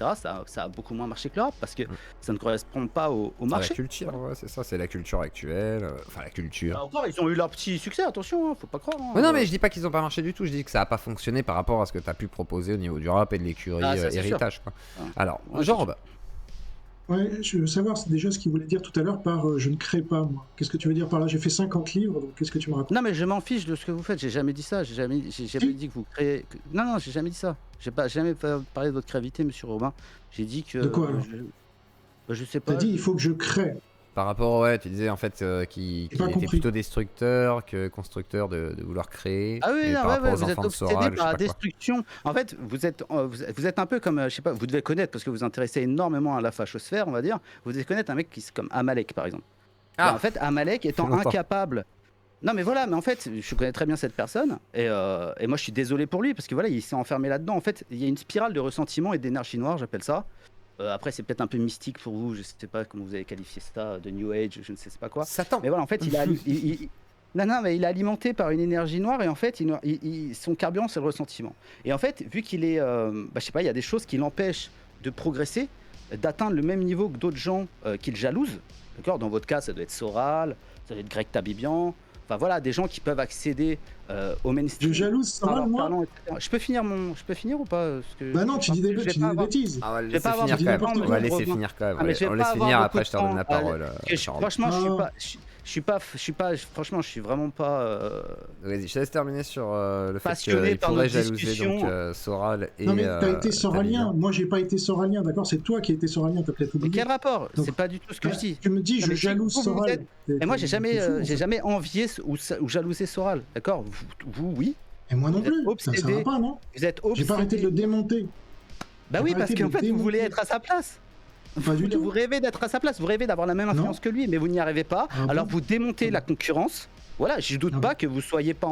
Ça a beaucoup moins marché que le rap parce que ça ne correspond pas au C'est la marché. culture, ouais, c'est ça, c'est la culture actuelle. Enfin, la culture. Bah, encore, ils ont eu leur petit succès, attention, hein, faut pas croire. hein. Ouais, non, mais je dis pas qu'ils ont pas marché du tout, je dis que ça a pas fonctionné par rapport à ce que t'as pu proposer au niveau du rap et de l'écurie Ah, ça, c'est héritage, quoi. Ah. Alors, Ouais, Jean c'est Robin. Ouais, je veux savoir déjà ce qu'il voulait dire tout à l'heure par je ne crée pas, moi. Qu'est-ce que tu veux dire par là? J'ai fait 50 livres, donc qu'est-ce que tu me racontes? Non, mais je m'en fiche de ce que vous faites. J'ai jamais dit ça. J'ai jamais dit que vous créez. Non, j'ai jamais dit ça. J'ai jamais parlé de votre créativité, monsieur Robin. J'ai dit que. De quoi, alors je sais T'as pas. dit il faut que je crée. Par rapport, ouais, tu disais en fait qu'il J'ai pas était compris. plutôt destructeur que constructeur de vouloir créer. Ah oui, et non, par ouais, rapport aux vous êtes enfants de obsédé Soral, je par la sais pas quoi. destruction. En fait, vous êtes un peu comme, je sais pas, vous devez connaître, parce que vous vous intéressez énormément à la fachosphère, on va dire, vous devez connaître un mec qui est comme Amalek, par exemple. Ah. Et en fait, Amalek étant longtemps. incapable... Non mais voilà, mais en fait, je connais très bien cette personne, et moi je suis désolé pour lui, parce que voilà, il s'est enfermé là-dedans. En fait, il y a une spirale de ressentiment et d'énergie noire, j'appelle ça. Après, c'est peut-être un peu mystique pour vous, je sais pas comment vous avez qualifié ça, de New Age, je ne sais pas quoi. Satan. Mais voilà, en fait, non, mais il est alimenté par une énergie noire et en fait, son carburant, c'est le ressentiment. Et en fait, vu qu'il est, je sais pas, il y a des choses qui l'empêchent de progresser, d'atteindre le même niveau que d'autres gens qu'il jalouse. D'accord ? Dans votre cas, ça doit être Soral, ça doit être Greg Tabibian. Enfin voilà, des gens qui peuvent accéder au mainstream. Je jalouse Soral, moi? Je peux finir ou pas parce que Bah non, tu dis des je vais bêtises. pas avoir- bêtises. Ah, on va le vais laisser pas avoir finir beaucoup quand de même. temps, On va mais laisser Robin. finir quand même. Ah, mais je vais On pas laisse avoir finir, beaucoup après de je te redonne la temps. parole. Franchement, Ah. franchement, je suis vraiment pas Vas-y, je te laisse terminer sur le fait passionné qu'il par pourrait notre jalouser discussion. donc Soral et Non mais t'as été soralien, Tabibian. moi j'ai pas été soralien, d'accord? C'est toi qui as été soralien, t'as peut-être Mais oublié. quel rapport? Donc, C'est pas du tout ce que Bah, je dis. Tu me dis Non, je mais si jalouse vous Soral. êtes- Et moi, j'ai jamais envié ou jalousé Soral, d'accord? Vous, oui. Et moi non vous êtes plus. Ça obsédé. va pas, non? Vous êtes J'ai pas arrêté de le obsédé. démonter. Bah j'ai oui, pas parce arrêté qu'en de fait, vous démonter. voulez être à sa place. Pas du tout. Vous rêvez d'être à sa place, vous rêvez d'avoir la même influence que lui, mais vous n'y arrivez pas. Ah Alors bon vous démontez Ah la bon concurrence. Voilà, je doute Ah pas bon que vous soyez pas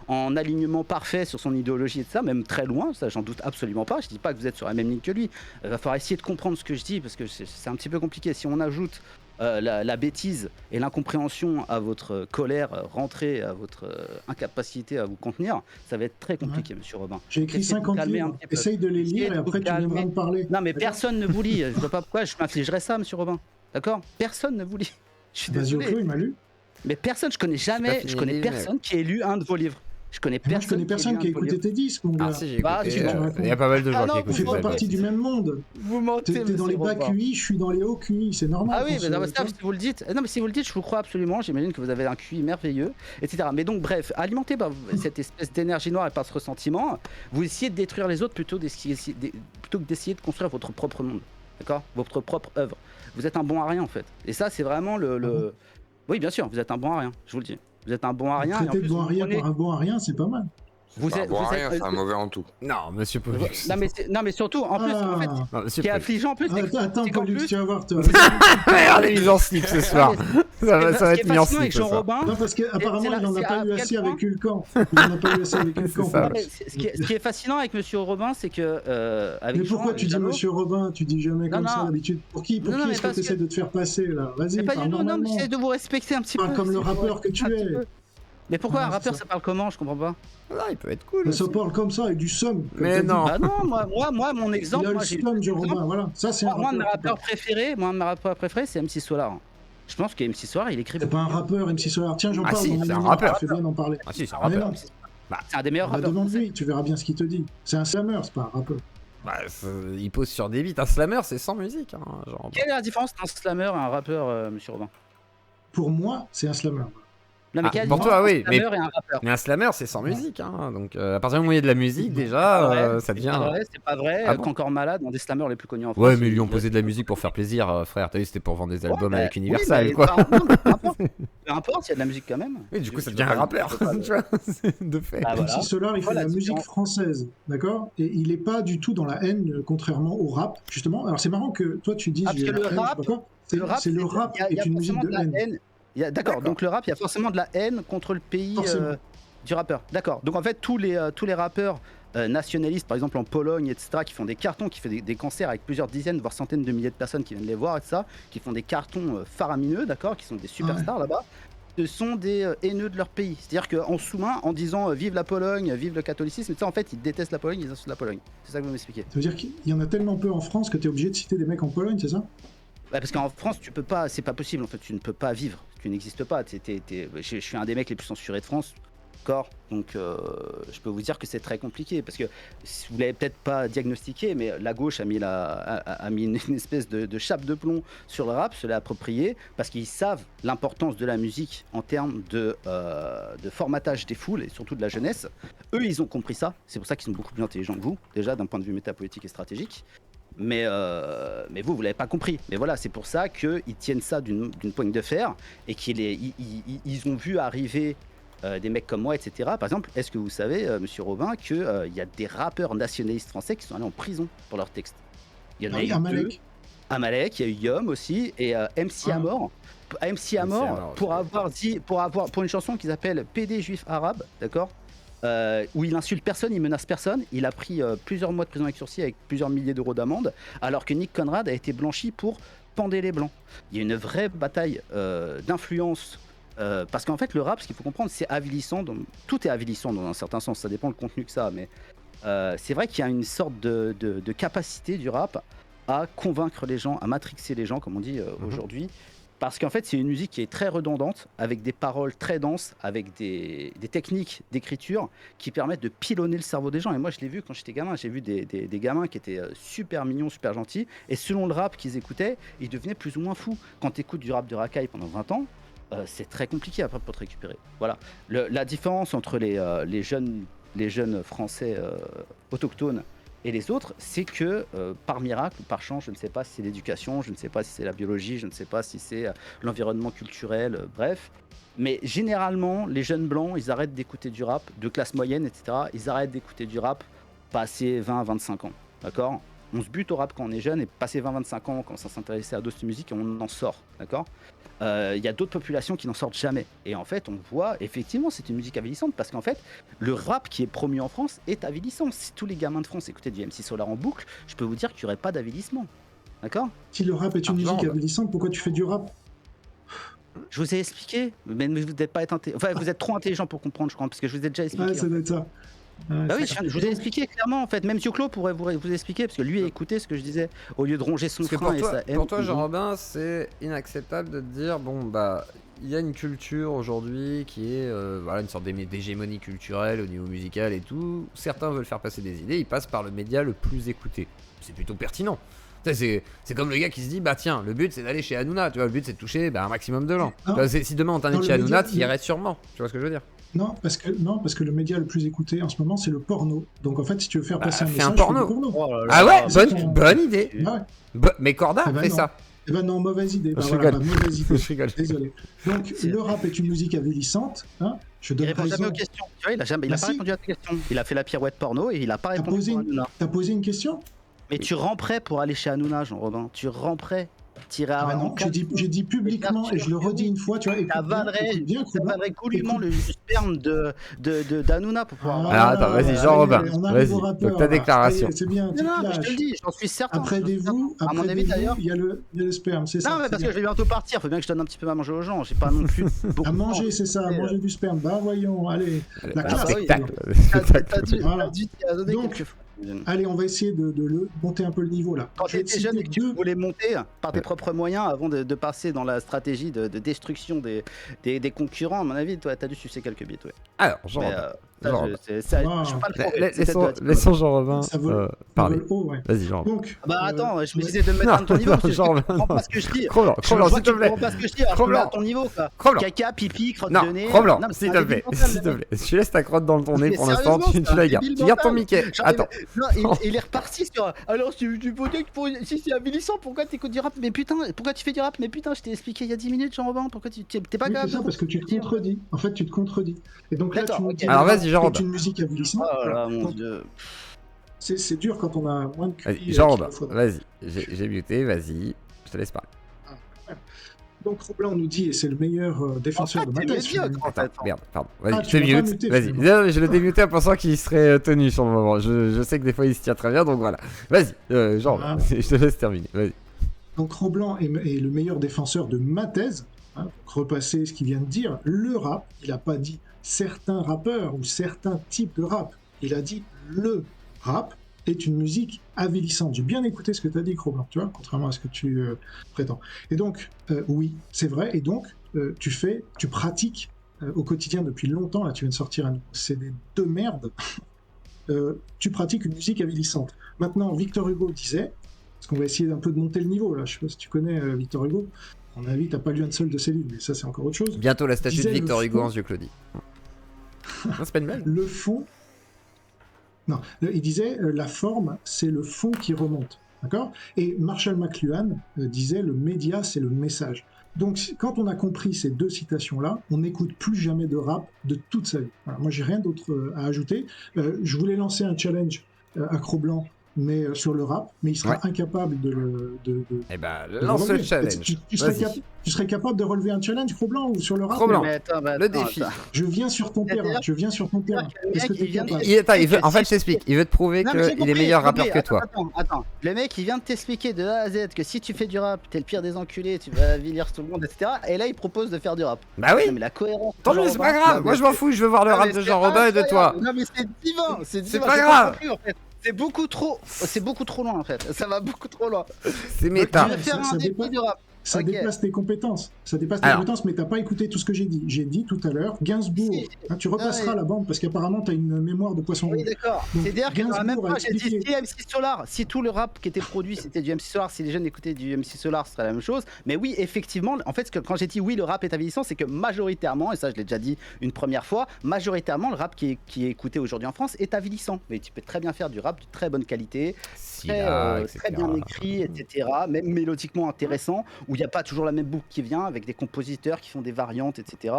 en alignement parfait sur son idéologie et de ça, même très loin, ça j'en doute absolument pas. Je dis pas que vous êtes sur la même ligne que lui. Il va falloir essayer de comprendre ce que je dis parce que c'est un petit peu compliqué. Si on ajoute la bêtise et l'incompréhension à votre colère rentrée, à votre incapacité à vous contenir, ça va être très compliqué, monsieur Robin. J'ai écrit Essayez de vous 50 calmer un livres. petit peu. Essaye de les Essayez lire de et vous après tu calmer. viendras me parler. Non, mais D'accord? personne ne vous lit. Je vois pas pourquoi je m'infligerais ça, monsieur Robin. D'accord? Personne ne vous lit. Je suis Vas-y, désolé. Oclo, il m'a lu. Mais personne, je connais pas jamais, fini je le connais livre, personne qui ait lu un de vos livres. Je connais Moi, je connais personne qui a écouté tes disques, mon gars. Ah si, j'ai Bah, écouté. tu me racontes. Il y a pas mal de gens Ah non, qui On écoutent fait pas ça. partie du même monde. Vous mentez, T'es dans les monsieur bas Robin. QI, je suis dans les hauts QI, c'est normal. Ah oui, qu'on mais se- non, mais ça, si vous le dites, non, mais si vous le dites, je vous crois absolument. J'imagine que vous avez un QI merveilleux, etc. Mais donc, bref, alimenté par cette espèce d'énergie noire et par ce ressentiment, vous essayez de détruire les autres plutôt que d'essayer de construire votre propre monde, d'accord, votre propre œuvre. Vous êtes un bon à rien en fait. Et ça, c'est vraiment le... Oui, bien sûr, vous êtes un bon à rien. Je vous le dis. Vous êtes un bon à rien. Et en Traiter plus, de bon à vous rien prenez- par un bon à rien, c'est pas mal. vous Bah, êtes, bon, vous rien, êtes- c'est un mauvais en tout. Non, monsieur Pollux. non, mais surtout, en plus, en fait, Ah. Non, monsieur ce qui est Pollux. affligeant en plus, c'est que- Attends, c'est qu'en Pollux, plus, tu vas voir, toi. Regardez, ils en slip ce soir. Ça va ce qui être est mis en fascinant avec slip ce Jean soir. Robin, Non, parce qu'apparemment, c'est là- il en a c'est pas à eu quel assez point- avec Hulkan. Il en a pas eu assez avec C'est Hulkan. ça. non, mais ce qui est fascinant avec Monsieur Robin, c'est que avec Mais pourquoi Jean, tu dis Jeannot- Monsieur Robin? Tu dis jamais Non, comme ça non. d'habitude. Pour qui Non, est-ce que parce tu essaies que- de te faire passer là? Vas-y, Mais pas parle du tout, non, mais normalement. j'essaie de vous respecter un petit Parle peu. comme le c'est rappeur pour- que tu un petit es. peu. Mais pourquoi Ah, un c'est rappeur ça. ça parle comment? Je comprends pas. Ah, il peut être cool. Mais ça aussi. parle comme ça, avec du seum. comme Mais t'as dit. non. Bah non, moi, mon exemple, Il a moi, le j'ai seum, Jean exemple. Robin, voilà. Ça, c'est un Moi, un de mes rappeur. rappeurs préférés, c'est MC Solar. Je pense que MC Solar, il écrit. C'est pas un rappeur, MC Solar. Tiens, j'en Ah parle si, dans c'est un l'émission, rappeur. tu fais bien d'en parler. Ah si, c'est un Mais rappeur. non, C'est un des meilleurs bah, rappeurs. demande français. lui, tu verras bien ce qu'il te dit. C'est un slammer, c'est pas un rappeur. Bah, il pose sur des beats. Un slammer, c'est sans musique. Hein, genre. Quelle est la différence entre un slammer et un rappeur, Monsieur Robin? Pour moi, c'est un slammer. Non, mais Ah, quelle est la pour différence toi, entre oui, un slammer et un rappeur? Mais un slammer, c'est sans musique. Hein, donc, à partir du moment où il y a de la musique, déjà, ça devient. C'est pas vrai. Ah bon Qu'encore malade, un des slammers les plus connus en France. Ouais, mais ils lui ont posé de la musique pour faire plaisir, frère. T'as vu, c'était pour vendre des albums Ouais, avec oui, Universal, mais quoi. non, mais peu importe. Peu importe, il y a de la musique quand même. Oui, du coup, ça Tu devient peux un pas- rappeur. tu peux pas le- Tu vois, c'est de fait. Ah, voilà. MC Solar, il fait Voilà, de la c'est musique différent. française, d'accord? Et il est pas du tout dans la haine, contrairement au rap, justement. Alors c'est marrant que toi tu dises Ah, parce j'ai que la le haine, je sais rap- pas quoi. C'est le rap il y a est une musique forcément de de la haine. haine. D'accord, D'accord. donc le rap, il y a forcément de la haine contre le pays Forcément. du rappeur. D'accord, donc en fait, tous les rappeurs nationalistes, par exemple en Pologne, etc., qui font des cartons, qui font des concerts avec plusieurs dizaines, voire centaines de milliers de personnes qui viennent les voir, et ça, qui font des cartons faramineux, d'accord, qui sont des superstars là-bas, ce sont des haineux de leur pays. C'est-à-dire qu'en sous-main, en disant vive la Pologne, vive le catholicisme, et ça, en fait, ils détestent la Pologne, ils insultent la Pologne. C'est ça que vous m'expliquez. Ça veut dire qu'il y en a tellement peu en France que tu es obligé de citer des mecs en Pologne, c'est ça? Ouais, parce qu'en France, tu peux pas, c'est pas possible en fait, tu ne peux pas vivre, tu n'existes pas. Je suis un des mecs les plus censurés de France, d'accord. Donc je peux vous dire que c'est très compliqué parce que si vous l'avez peut-être pas diagnostiqué, mais la gauche a mis une espèce de chape de plomb sur le rap, se l'a approprié parce qu'ils savent l'importance de la musique en termes de formatage des foules et surtout de la jeunesse. Eux, ils ont compris ça. C'est pour ça qu'ils sont beaucoup plus intelligents que vous, déjà d'un point de vue métapolitique et stratégique. Mais vous l'avez pas compris. Mais voilà, c'est pour ça qu'ils tiennent ça d'une poigne de fer et ils ont vu arriver des mecs comme moi, etc. Par exemple, est-ce que vous savez, Monsieur Robin, qu'il y a des rappeurs nationalistes français qui sont allés en prison pour leurs textes? Il y en a eu deux. Amalek. Amalek, il y a eu Yom aussi et MC Amor. MC Amor, pour une chanson qui s'appelle PD juif arabe, d'accord, où il insulte personne, il menace personne. Il a pris plusieurs mois de prison avec sursis avec plusieurs milliers d'euros d'amende, alors que Nick Conrad a été blanchi pour Pendez les Blancs. Il y a une vraie bataille d'influence. Parce qu'en fait, le rap, ce qu'il faut comprendre, c'est avilissant. Tout est avilissant dans un certain sens. Ça dépend le contenu que ça. Mais c'est vrai qu'il y a une sorte de capacité du rap à convaincre les gens, à matrixer les gens, comme on dit aujourd'hui. Parce qu'en fait, c'est une musique qui est très redondante, avec des paroles très denses, avec des techniques d'écriture qui permettent de pilonner le cerveau des gens. Et moi, je l'ai vu quand j'étais gamin. J'ai vu des gamins qui étaient super mignons, super gentils. Et selon le rap qu'ils écoutaient, ils devenaient plus ou moins fous. Quand tu écoutes du rap de racaille pendant 20 ans, c'est très compliqué après pour te récupérer. Voilà. La différence entre les jeunes Français autochtones et les autres, c'est que par miracle ou par chance, je ne sais pas si c'est l'éducation, je ne sais pas si c'est la biologie, je ne sais pas si c'est l'environnement culturel, bref. Mais généralement, les jeunes blancs, ils arrêtent d'écouter du rap, de classe moyenne, etc. Ils arrêtent d'écouter du rap passé 20-25 ans, d'accord? On se bute au rap quand on est jeune et passé 20-25 ans, on commence à s'intéresser à d'autres musiques et on en sort, d'accord? Il y a d'autres populations qui n'en sortent jamais. Et en fait, on voit, effectivement, c'est une musique avilissante parce qu'en fait, le rap qui est promu en France est avilissant. Si tous les gamins de France écoutaient du MC Solar en boucle, je peux vous dire qu'il n'y aurait pas d'avilissement. D'accord? Si le rap est une musique avilissante, pourquoi tu fais du rap? Je vous ai expliqué, mais vous n'êtes pas vous êtes trop intelligent pour comprendre, je crois, parce que je vous ai déjà expliqué. Ouais, ça doit être ça. Ouais, Bah oui, c'est- je vous ai expliqué clairement en fait. Même Claude pourrait vous expliquer parce que lui a écouté ce que je disais au lieu de ronger son Parce que frein et sa haine. pour toi, Jean-Robin, c'est inacceptable de te dire bon bah il y a une culture aujourd'hui qui est voilà, une sorte d'hégémonie culturelle au niveau musical et tout. Certains veulent faire passer des idées, ils passent par le média le plus écouté. C'est plutôt pertinent. C'est comme le gars qui se dit, bah tiens, le but c'est d'aller chez Hanouna, tu vois, le but c'est de toucher un maximum de gens. Tu vois, si demain on t'invite chez Hanouna, tu y irais sûrement, tu vois ce que je veux dire? Non, parce que le média le plus écouté en ce moment, c'est le porno. Donc en fait, si tu veux faire passer un fais message, un porno. fais du porno. Oh là là. Ah ouais, Exactement. bonne idée. Ouais. Mais Corda Eh ben fait non. ça. Eh ben non, mauvaise idée. Bah, Je voilà, rigole. mauvaise idée. Je rigole. Désolé. Donc le rap est une musique avilissante. Hein. Je Il donne répond jamais raison. aux questions. Tu vois, il a Bah pas si. répondu à ta question. Il a fait la pirouette porno et il a pas T'as répondu posé, pour Hanouna. t'as posé une question? Mais tu ramperais pour aller chez Hanouna, Jean-Robin. Tu ramperais. Tirer Ah bah non, j'ai dit publiquement et je le redis une fois, tu vois, T'avalerais Croblin. goulûment le sperme d'Hanouna pour pouvoir. Alors attends, vas-y, Jean-Robin, on arrive au vas-y, rappeur, donc ta là. déclaration. C'est bien, tu Non, mais je te lâches. le dis, j'en suis certain. Après des vous, À mon avis, d'ailleurs. il y a le sperme, c'est ça. Non, mais c'est parce bien. que je vais bientôt partir. Faut bien que je donne un petit peu à manger aux gens. J'ai pas non plus beaucoup À de manger, temps. c'est ça, à manger du sperme. Bah voyons, allez, la Un classe. spectacle. T'as dû Voilà. t'y as donné Donc, quelques fois. Allez, on va essayer de monter un peu le niveau là. Quand Je vais tu te étais jeune citer et que tu deux- voulais monter par tes propres moyens avant de passer dans la stratégie de destruction des concurrents, à mon avis, toi, t'as dû sucer quelques bites. Ouais. Alors, Mais, Jean-Robin. ça, Jean-Robin. je suis pas le prophète, c'est peut-être de la petite Laissons Jean-Robin Ça vole- parler. Oh, ouais. Vas-y, Jean-Robin. Donc, Bah attends, je me ouais. disais de me mettre à ton niveau, parce que Jean-Robin, je comprends pas ce que je dis. Cromlan, Je Cromlan, vois s'il que te tu plaît. comprends pas ce que je dis, alors je me mets à ton niveau, quoi. Cromlan. Caca, pipi, crotte Non, de nez. Cromlan, Non, mais c'est s'il un te débile plaît, mental, s'il te le mec. plaît. Tu laisses ta crotte dans le ton nez Mais pour l'instant, sérieusement, tu c'est un la gardes. débile Tu gardes ton mental. Mickey. Genre, Attends. Non, il est reparti sur. Alors, tu faut dire que si c'est avilissant, pourquoi t'écoutes du rap? Mais putain, pourquoi tu fais du rap? Mais putain, je t'ai expliqué il y a 10 minutes, Jean-Robin. Pourquoi t'es pas Oui, capable c'est ça, de parce que tu te contredis. En fait, tu te contredis. Et donc là, tu D'accord, nous ok. dis Alors, le rap vas-y, Jean-Robin. est une musique avilissante. Oh là là, mon Donc, dieu. c'est dur quand on a moins de QI. Vas-y, Jean-Robin, qu'il en faudrait. vas-y. J'ai muté, vas-y. Je te laisse parler. Donc Roblin nous dit, et c'est le meilleur défenseur En fait, de ma t'es thèse. médiocre, en Attends, fait. merde, pardon. Ah, Vas-y, je tu te l'as pas mute. muté, Vas-y. finalement. Non, je l'ai démuté en pensant qu'il serait tenu sur le moment. Je sais que des fois il se tient très bien, donc voilà. Vas-y, Jean-Robin, Ah. je te laisse terminer. Vas-y. Donc Roblin est le meilleur défenseur de ma thèse. Hein, donc, repasser ce qu'il vient de dire, le rap, il n'a pas dit certains rappeurs ou certains types de rap. Il a dit le rap est une musique avilissante. J'ai bien écouté ce que tu as dit, Roblin, tu vois, contrairement à ce que tu prétends. Et donc, oui, c'est vrai. Et donc, tu pratiques au quotidien depuis longtemps. Là, tu viens de sortir un CD de merde. Tu pratiques une musique avilissante. Maintenant, Victor Hugo disait, parce qu'on va essayer un peu de monter le niveau, là, je sais pas si tu connais Victor Hugo, à mon avis, t'as pas lu un seul de ses livres, mais ça, c'est encore autre chose. Bientôt la statue de Disait Victor le Hugo fond. en yeux Claudie. Non, c'est pas une blague. Le fond... Non, il disait, la forme, c'est le fond qui remonte, d'accord? Et Marshall McLuhan disait, le média, c'est le message. Donc, quand on a compris ces deux citations-là, on n'écoute plus jamais de rap de toute sa vie. Voilà, moi, j'ai rien d'autre à ajouter. Je voulais lancer un challenge à Cro-Blanc, mais sur le rap, mais il sera Ouais. incapable de Eh ben, de lance le relever. challenge. Tu serais, Vas-y. tu serais capable de relever un challenge, Cro-Blanc, ou sur le rap? Cro-Blanc. Mais attends, bah, Le attends, défi. attends. Je viens sur ton terrain, C'est-à-dire- je viens sur ton terrain. le Est-ce que mec, tu il vient de- capable En fait, je t'explique. Il veut te prouver Non, mais j'ai qu'il est compris, meilleur j'ai rappeur compris. que toi. Attends. Le mec, il vient de t'expliquer de A à Z que si tu fais du rap, t'es le pire des enculés, tu vas avilir tout le monde, etc. Et là, il propose de faire du rap. Bah oui. Non, mais la cohérence. Tant mieux, c'est pas grave. Moi, je m'en fous. Je veux voir le rap de Jean-Robin et de toi. Non, mais c'est divin. C'est divin, pas j'ai grave. compris, en fait. C'est beaucoup trop loin en fait. Ça va beaucoup trop loin. C'est méta. Tu veux faire Ça un dépend. défi de rap. Ça Ok. dépasse tes compétences. Ça dépasse tes Alors. compétences, mais t'as pas écouté tout ce que j'ai dit. J'ai dit tout à l'heure, Gainsbourg. Si. Hein, tu repasseras Ouais. la bande parce qu'apparemment t'as une mémoire de poisson Oui, rouge. d'accord. Donc, C'est-à-dire que dans la même Gainsbourg a fois, j'ai dit expliqué- si MC Solar, si tout le rap qui était produit c'était du MC Solar, si les jeunes écoutaient du MC Solar, ce serait la même chose. Mais oui, effectivement, en fait, quand j'ai dit oui, le rap est avilissant, c'est que majoritairement, et ça je l'ai déjà dit une première fois, majoritairement, le rap qui est écouté aujourd'hui en France est avilissant. Mais tu peux très bien faire du rap de très bonne qualité, très bien écrit, etc. Même mélodiquement intéressant, où il n'y a pas toujours la même boucle qui vient, avec des compositeurs qui font des variantes, etc.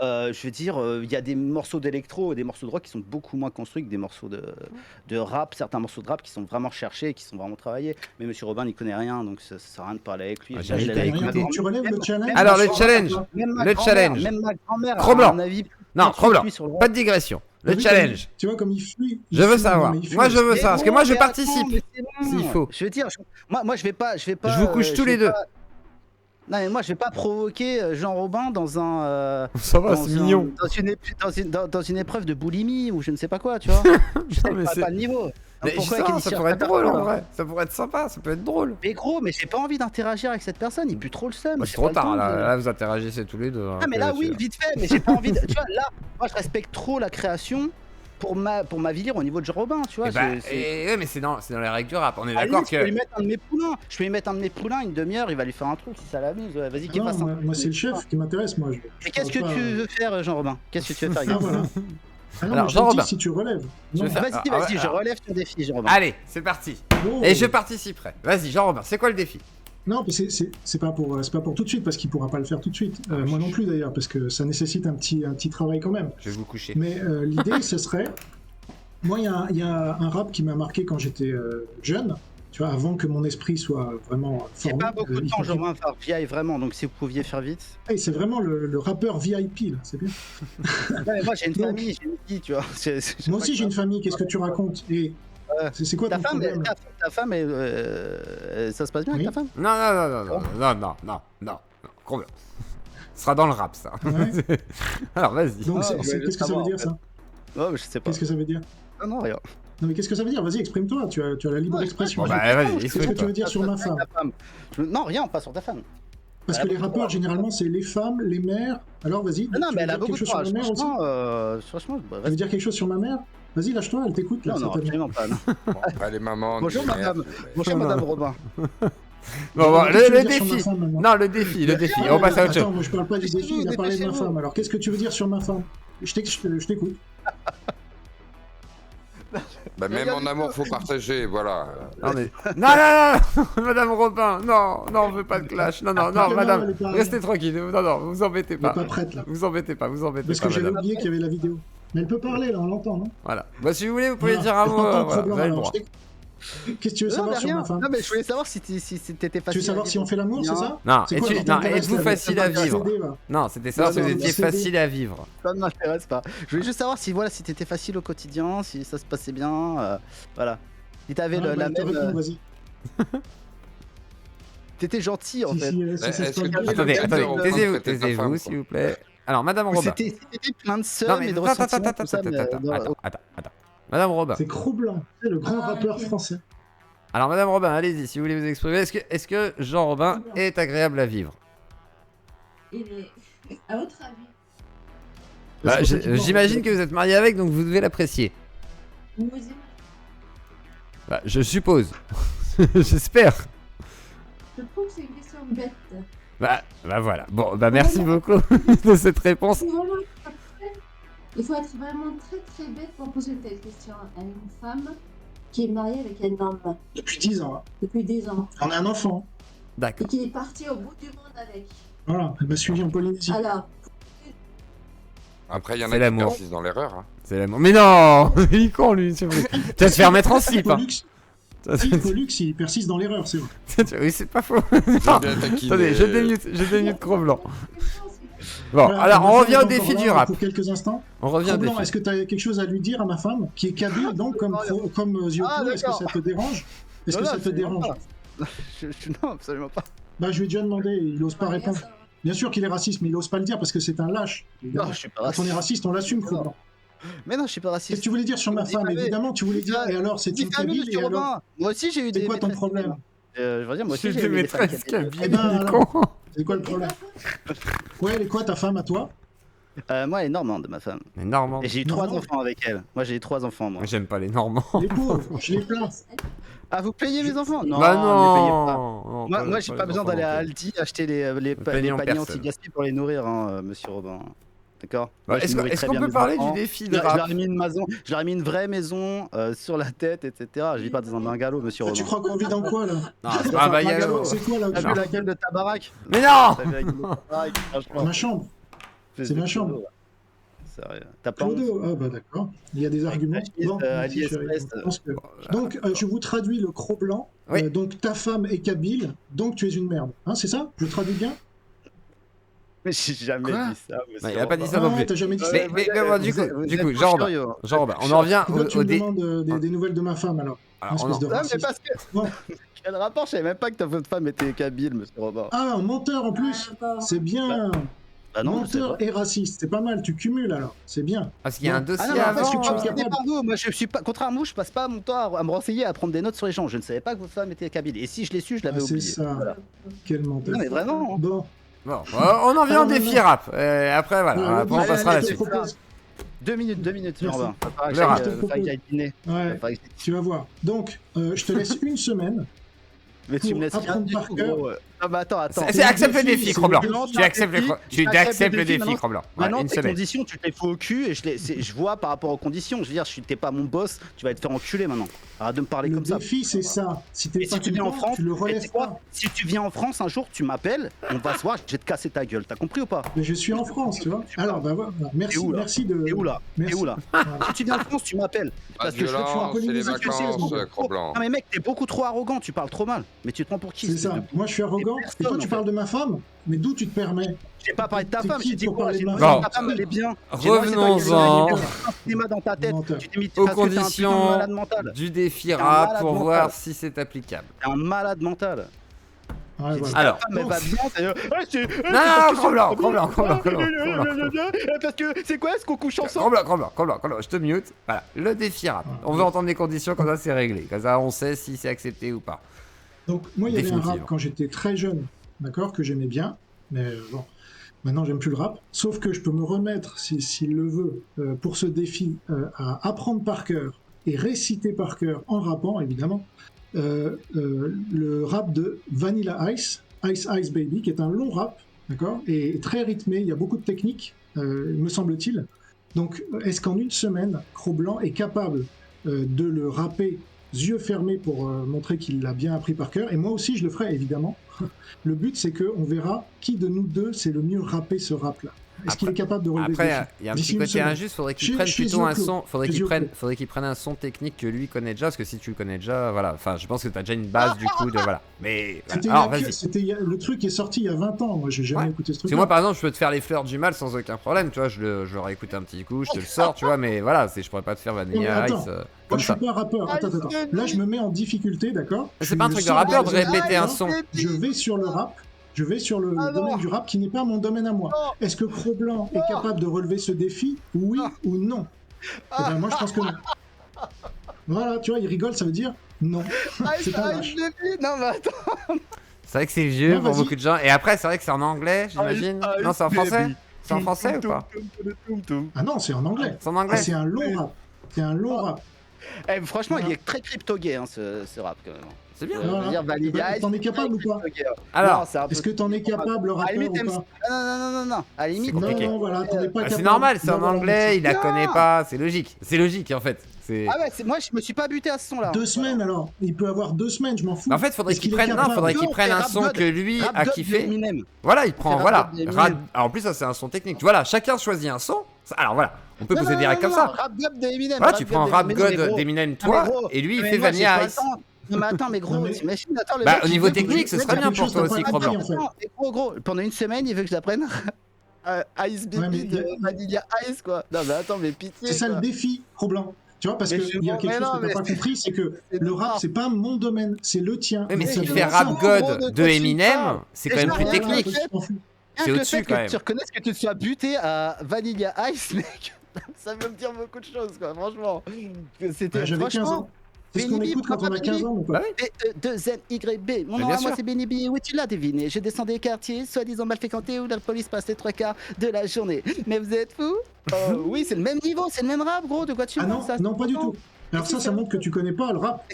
Je veux dire, il y a des morceaux d'électro et des morceaux de rock qui sont beaucoup moins construits que des morceaux de rap, certains morceaux de rap qui sont vraiment recherchés et qui sont vraiment travaillés. Mais Monsieur Robin n'y connaît rien, donc ça sert à rien de parler avec lui. Ah, Je j'invite l'ai à avec écouter. ma Donc, tu relèves le challenge. Alors, le Bonsoir. challenge. Même ma Le grand-mère- challenge. Même ma grand-mère, Cro-Blanc. à mon avis, Non, Cro-Blanc. lui sur le Pas de digression. Le Oui, challenge. Tu vois comme il fuit. Je veux savoir. Moi, je veux Mais ça. Parce que bon, moi, je mais attends, participe. mais c'est bon. s'il faut. Je veux dire, moi, je vais pas. Je vous couche tous vais les deux. pas- Non, mais moi, je vais pas provoquer Jean Robin dans un. Ça va, c'est mignon. Dans une épreuve de boulimie ou je ne sais pas quoi, tu vois. Je sais mais pas, c'est- pas le niveau. Mais pourquoi justement, qu'il ça tire pourrait ta être drôle en personne vrai. Ça pourrait être sympa, ça peut être drôle. Mais gros, mais j'ai pas envie d'interagir avec cette personne, il pue trop le seum. Bah, j'ai c'est trop pas le temps tard, de- là vous interagissez tous les deux. hein, Ah mais que là tu- oui, vite fait, mais j'ai pas envie de... Tu vois, là, moi je respecte trop la création pour m'avilir au niveau de Robin, tu vois. Eh bah, ouais, mais c'est dans les règles du rap. On est À la d'accord limite, je peux lui que. mettre un de mes poulains. Je peux lui mettre un de mes poulains une demi-heure, il va lui faire un truc si ça l'amuse. Ouais, vas-y, qu'il Non, fasse un. moi c'est le chef qui m'intéresse, moi. Mais qu'est-ce que tu veux faire, Jean-Robin? Qu'est-ce que tu veux faire, Ah, gars? voilà. Ah non, Alors, mais je te Jean-Robin. dis si tu relèves. Je Non. vais faire- Vas-y, Ah, vas-y, ouais, je alors. relève ton défi, Jean-Robin. Allez, c'est parti. Oh. Et je participerai. Vas-y, Jean-Robin, c'est quoi le défi? Non, mais c'est pas pour tout de suite, parce qu'il pourra pas le faire tout de suite. Moi non plus d'ailleurs, parce que ça nécessite un petit travail quand même. Je vais vous coucher. Mais l'idée, ce serait... Moi, il y a un rap qui m'a marqué quand j'étais jeune, tu vois, avant que mon esprit soit vraiment J'ai formé. pas beaucoup de y temps, compris- Jean-Robin, faire vieille vraiment, donc si vous pouviez faire vite. Hey, c'est vraiment le rappeur VIP, là, c'est bien. Ouais, mais moi j'ai une Donc- famille, j'ai une vie, tu vois. Moi aussi, j'ai une famille, qu'est-ce que tu racontes? Et c'est quoi Ta ton femme, problème? ta femme, ça se passe bien avec Oui. ta femme? Non. Combien? Ce sera dans le rap, ça. Ouais. Alors, vas-y. Donc, Ah, ouais, qu'est-ce que ça veut dire, ça? Ouais, mais je sais pas. Qu'est-ce que ça veut dire? Non, rien. Non, mais qu'est-ce que ça veut dire? Vas-y, exprime-toi, tu as la libre expression. Bon, bah, vas-y, Qu'est-ce que tu exprime-toi. veux dire sur ma femme? Ta femme. Non, rien, pas sur ta femme. Parce que les rappeurs, généralement, c'est les femmes, les mères. Alors, vas-y, Non, tu mais veux elle a dire beaucoup quelque de chose sur courage. ma mère aussi? Franchement, bah, Tu veux vas-y. dire quelque chose sur ma mère? Vas-y, lâche-toi, elle t'écoute, là. Non, non, certainement. absolument pas. non. Allez, maman. Bonjour, dis madame. merde, mais- Bonjour, madame Robin. Bon, Qu'est-ce que tu le veux dire sur ma défi. femme, maintenant? Non, le défi. On passe à autre Attends, chose. moi je parle pas du défi, il a parlé de ma dépêchez-vous. femme. Alors qu'est-ce que tu veux dire sur ma femme? Je t'écoute. Bah, même en amour, faut partager, voilà. Non, Madame Robin, non, on veut pas de clash. Non, non, madame, elle est pas- restez tranquille. Non, vous embêtez Elle est pas. pas prête là. Vous embêtez pas, Parce que j'avais madame. oublié qu'il y avait la vidéo. Mais elle peut parler là, on l'entend, non? Voilà. Bah, si vous voulez, vous pouvez Voilà. dire un mot. T'entends le Voilà, problème, vous avez le alors, droit. Qu'est-ce que tu veux Non, savoir mais sur rien. ma femme? Non, mais je voulais savoir si t'étais facile. Tu veux savoir si on fait l'amour, c'est ça? Non, C'est quoi, non, êtes-vous facile à vivre? CD, va. Non, c'était savoir si Non, vous non, étiez CD. facile à vivre. Ça ne m'intéresse pas. Je voulais juste savoir si si t'étais facile au quotidien, si ça se passait bien, voilà. Si t'avais Ah, bah, la il te même, répond, vas-y. t'étais gentil en Si, fait. si, ça se Est-ce passe que bien. tu- Attendez, Attendez, on va traiter ta taisez-vous, femme, s'il vous plaît. Alors, Madame Ou Robin. C'était plein de seum Non, mais et de attends, ressentiments, tout ça, mais attends. Madame Robin. C'est Cro-Blanc, c'est le grand rappeur français. Alors, Madame Robin, allez-y, si vous voulez vous exprimer. Est-ce que Jean Robin est agréable à vivre? Il est. À votre avis, Bah, C'est pas J'imagine que vous êtes marié avec, donc vous devez l'apprécier. vous aimez. Bah, je suppose. J'espère. Je trouve que c'est une question bête. Bah voilà. Bon, bah merci beaucoup de cette réponse. Il faut être vraiment très très bête pour poser une telle question à une femme qui est mariée avec un homme Depuis 10 ans. depuis 10 ans On a un enfant. et D'accord. qui est parti au bout du monde avec. Voilà, elle m'a suivi en Polynésie. Alors, Après, il y en C'est a qui l'amour. persistent dans l'erreur. Hein. C'est l'amour. Mais non. Il est con lui. Tu vas te faire mettre en slip. Hein. Pollux, il persiste dans l'erreur, c'est vrai. Oui, c'est pas faux. J'aime Non. bien taquiner. Attendez, je démute Cro-Blanc. Bon, Voilà, alors ma on femme revient est au encore défi là du rap. Pour quelques instants. On revient au Cro-Blanc, défi. est-ce que tu as quelque chose à lui dire à ma femme, qui est kabyle, donc comme Zioplo, Ah, est-ce que ça te dérange? Est-ce que ça te dérange? Non, absolument pas. Bah, je lui ai déjà demandé, il ose pas répondre. Bien sûr qu'il est raciste, mais il ose pas le dire parce que c'est un lâche. Non, je suis pas Quand on est raciste. raciste, on l'assume, Cro-Blanc. Mais non, je suis pas Qu'est-ce que raciste. tu voulais dire sur ma Dis femme? pas, mais- Évidemment, tu voulais dire, et alors, c'est une kabyle, et alors? Moi aussi j'ai eu des. C'est quoi ton maîtresses problème? Je veux dire, moi aussi J'ai j'ai des eu des femmes maîtresses kabyles. kabyles. Eh ben, il est alors. con. C'est quoi le problème? Ouais, elle est quoi ta femme à toi? Moi, elle est normande, ma femme. Mais Normand. Et j'ai eu Non, 3 non. enfants avec elle. Moi, j'ai eu 3 enfants, moi. J'aime pas les Normands. Les pauvres, je les plains. Ah, vous payez mes enfants? Non, Bah ne les payez pas. non. Moi, j'ai pas besoin d'aller à Aldi acheter les payez en paniers personne. anti-gaspi pour les nourrir, hein, monsieur Robin. D'accord? Bah, Moi, je Est-ce nourris est-ce très qu'on bien peut mes parler enfants. du défi Je de leur rap ai mis une maison, je leur ai mis une vraie maison sur la tête, etc. Je vis pas dans un bungalow, monsieur Ah, Robin. tu crois qu'on vit dans quoi là? Non, c'est pas un bagalo. C'est quoi là? T'as vu la gueule de ta baraque? Mais non. T'as vu la gueule de ta baraque? Franchement, Ma chambre. fils c'est de ma chambre. Clodo. Sérieux. T'as pas honte? Clodo, ah bah d'accord. Il y a des arguments. Bon, merci, AliExpress, chérie. Je pense que- Donc, je vous traduis le Cro-Blanc. Oui. Donc, ta femme est kabyle, donc tu es une merde. Hein, c'est ça? Je traduis bien? Mais j'ai jamais Quoi? dit ça, monsieur Bah, il a pas Robin. dit ça non Ah, plus. t'as jamais dit ça? Mais bon, du coup, êtes Jean trop Robin, curieux. Jean Robin, on en revient Pourquoi tu au me dé. demandes des nouvelles de ma femme alors? Alors, on Espèce en- de Non, mais raciste. parce que. Bon. Quel rapport? Je savais même pas que ta votre femme était kabyle, monsieur Robin. Ah, un menteur en plus! C'est bien! Bah non, je sais menteur pas. et raciste. C'est pas mal, tu cumules alors. C'est bien. Parce qu'il y a un Non. dossier Ah non, mais avant. parce que tu es vous capable. savez pas vous, moi je suis pas, contrairement à vous, je passe pas mon temps à me renseigner, à prendre des notes sur les gens. Je ne savais pas que votre femme était kabyle. Et si je l'ai su, je l'avais Ah, c'est oublié. ça. Voilà. Quel menteur. Non mais vraiment. hein. Bon. Bon, on en vient au Ah, non, défi non. rap. Après, voilà. Alors, Après, on allez, passera à la allez, je suite. te propose. 2 minutes, Merci. Robin. Le rap. Va que j'aille dîner. Ouais, tu vas voir. Donc, je te laisse une semaine. Mais tu Pour me laisses rien apprendre du par tout, cœur. gros. Ah bah attends. C'est accepte le le défi, défi, Cro-Blanc. c'est le Tu acceptes le, tu acceptes le défi, maintenant. Cro-Blanc. Ouais, Maintenant, une tes semaine. conditions, tu te les fous au cul et je vois par rapport aux conditions. Je veux dire, t'es pas mon boss, tu vas te faire enculer maintenant. Arrête de me parler Le comme ça. défi, c'est ça. Si t'es Et pas si tu viens en content, France, tu le et tu relèves sais quoi pas. Si tu viens en France un jour, tu m'appelles, on va se voir, je vais te casser ta gueule. T'as compris ou pas? Mais je suis en France, tu vois. Alors, bah voilà. Merci, T'es où, là merci de. T'es où là? Merci. T'es où là? Voilà. Si tu viens en France, tu m'appelles. Pas Parce de que je veux que tu violence, c'est les vacances, Cro-Blanc. Non mais mec, t'es beaucoup trop arrogant, tu parles trop mal. Mais tu te prends pour qui? C'est espèce ça. de- Moi, je suis arrogant. Et personne, toi, en tu fait. parles de ma femme. Mais d'où tu te permets? J'ai pas parlé de ta T'es femme, qui j'ai dit pour quoi? parler J'ai de ma dit femme ta femme, elle est bien. Revenons-en un cinéma dans ta tête. Menteur. Tu t'es mis aux parce que t'es un putain de conditions malade mental. du défi un rap malade pour mental. voir si c'est applicable. T'es un malade mental. Ouais, J'ai dit, voilà. Alors. ta femme, elle va bien. Non, Cro-Blanc, Cro-Blanc. Parce que c'est quoi? Est-ce qu'on couche ensemble? Cro-Blanc, je te mute. Voilà, le défi rap. On veut entendre les conditions, comme ça c'est réglé. Comme ça on sait si c'est accepté ou pas. Donc, moi, il y avait un Définitivement. rap quand j'étais très jeune, d'accord, que j'aimais bien. Mais bon, maintenant, j'aime plus le rap. Sauf que je peux me remettre, s'il le veut, pour ce défi, à apprendre par cœur et réciter par cœur en rappant, évidemment, le rap de Vanilla Ice, Ice Ice Baby, qui est un long rap, d'accord, et très rythmé. Il y a beaucoup de techniques, me semble-t-il. Donc, est-ce qu'en une semaine, Cro-Blanc est capable de le rapper yeux fermés pour montrer qu'il l'a bien appris par cœur? Et moi aussi, je le ferai, évidemment. Le but, c'est qu'on verra qui de nous deux c'est le mieux rappé ce rap-là. Est-ce qu'il est capable de relever ce Après, défi il y a un D'ici petit une côté semaine. injuste, faudrait qu'il Chez- prenne chez plutôt un Yoclo. son, faudrait Chez qu'il Yoclo. prenne un son technique que lui connaît déjà, parce que si tu le connais déjà, voilà, enfin, je pense que t'as déjà une base du coup de voilà. Mais C'était alors, il y a- vas-y. c'était il y a- le truc est sorti il y a 20 ans. Moi, j'ai jamais Ouais. écouté ce Parce truc. que moi, par exemple, je peux te faire les fleurs du mal sans aucun problème, tu vois, je l'aurais écouté un petit coup, je te le sors, tu vois, mais voilà, je pourrais pas te faire Vanilla attends. Ice Moi, comme je suis ça. pas rappeur. Attends. Là, je me mets en difficulté, d'accord. Mais Je c'est pas un suis truc le de seul rappeur de dans les répéter un rappeurs. son. Je vais sur le rap. Je vais sur le domaine du rap qui n'est pas mon domaine à moi. Est-ce que Cro-Blanc est capable de relever ce défi? Oui ou non? Eh ben, moi, je pense que non. Voilà, tu vois, il rigole, ça veut dire non. C'est pas vache. Non mais attends. C'est vrai que c'est vieux Non, pour vas-y. beaucoup de gens. Et après, c'est vrai que c'est en anglais, j'imagine. Ice, Non, c'est en français. baby. C'est en français ou pas? Ah non, c'est en anglais. C'est en Ah, anglais. c'est un long rap. C'est un long rap. Eh, franchement, il est très crypto-gay hein, ce rap quand même. C'est bien. Je veux dire, Vanilla Ice, T'en es capable ou pas? crypto-gay. Alors, Non, c'est un peu- Est-ce que t'en es capable, le À la rappeur, limite, ou MC pas? non. À la limite, C'est compliqué. Non, voilà, t'en es pas bah, capable. c'est normal, c'est en d'avoir un anglais, il la Non. connaît pas, c'est logique. C'est logique en fait. C'est. Ah ouais, moi je me suis pas buté à ce son-là. 2 semaines alors. Il peut avoir 2 semaines, je m'en fous. En fait, faudrait Est-ce qu'il qu'il est prenne, non, capable faudrait qu'il Non, prenne c'est un Rap son God. que lui Rap a God kiffé. d'Eminem. Voilà, il prend, Rap voilà. God d'Eminem. En plus, ça c'est un son technique. Voilà, chacun choisit un son. Alors voilà, on peut Non, poser non, direct non, comme non, ça. Rap God d'Eminem. Voilà, tu prends Rap d'Eminem, mais God gros. d'Eminem, Non, toi, mais gros, et lui il mais fait moi, j'ai Vanilla pas Ice. le temps. Non mais attends, mais gros, Non, mais- t'imagines, attends le Bah, mec, au il niveau veut que- technique, ce mec, serait il y a bien quelque pour chose toi t'as aussi, pas Cro-Blanc. compris, en fait. Attends, mais gros, pendant une semaine, il veut que j'apprenne Ice Ouais, mais Baby il- de Vanilla Ice quoi. Non mais attends, mais pitié. C'est ça le quoi. défi, Cro-Blanc. Tu vois, parce Mais qu'il y a je- quelque mais chose non, que t'as pas mais compris, c'est que c'est le noir. rap, c'est pas mon domaine, c'est le tien. Oui, mais Donc, s'il ça fait veut Rap dire gros, God de de quoi tu Eminem, parles c'est Et quand même je plus rien, technique. Je m'en fous. C'est Rien que le au-dessus, fait quand que même. tu reconnaisses que tu te sois buté à Vanilla Ice, mec, ça veut me dire beaucoup de choses, quoi, franchement. C'était Bah, j'avais 15 franchement. ans. C'est ce qu'on Benny B, écoute quand on a 15 ans, mon pote. Bah oui. B-E-2-N-Y-B. Mon Mais nom bien à moi sûr. c'est Benny B. Oui, tu l'as deviné. Je descends des quartiers, soi-disant mal fréquentés, où la police passe les 3 quarts de la journée. Mais vous êtes fous? Oui, c'est le même niveau, c'est le même rap, gros. De quoi tu Ah parles non, ça non, pas du tout. Alors ça montre que tu connais pas le rap.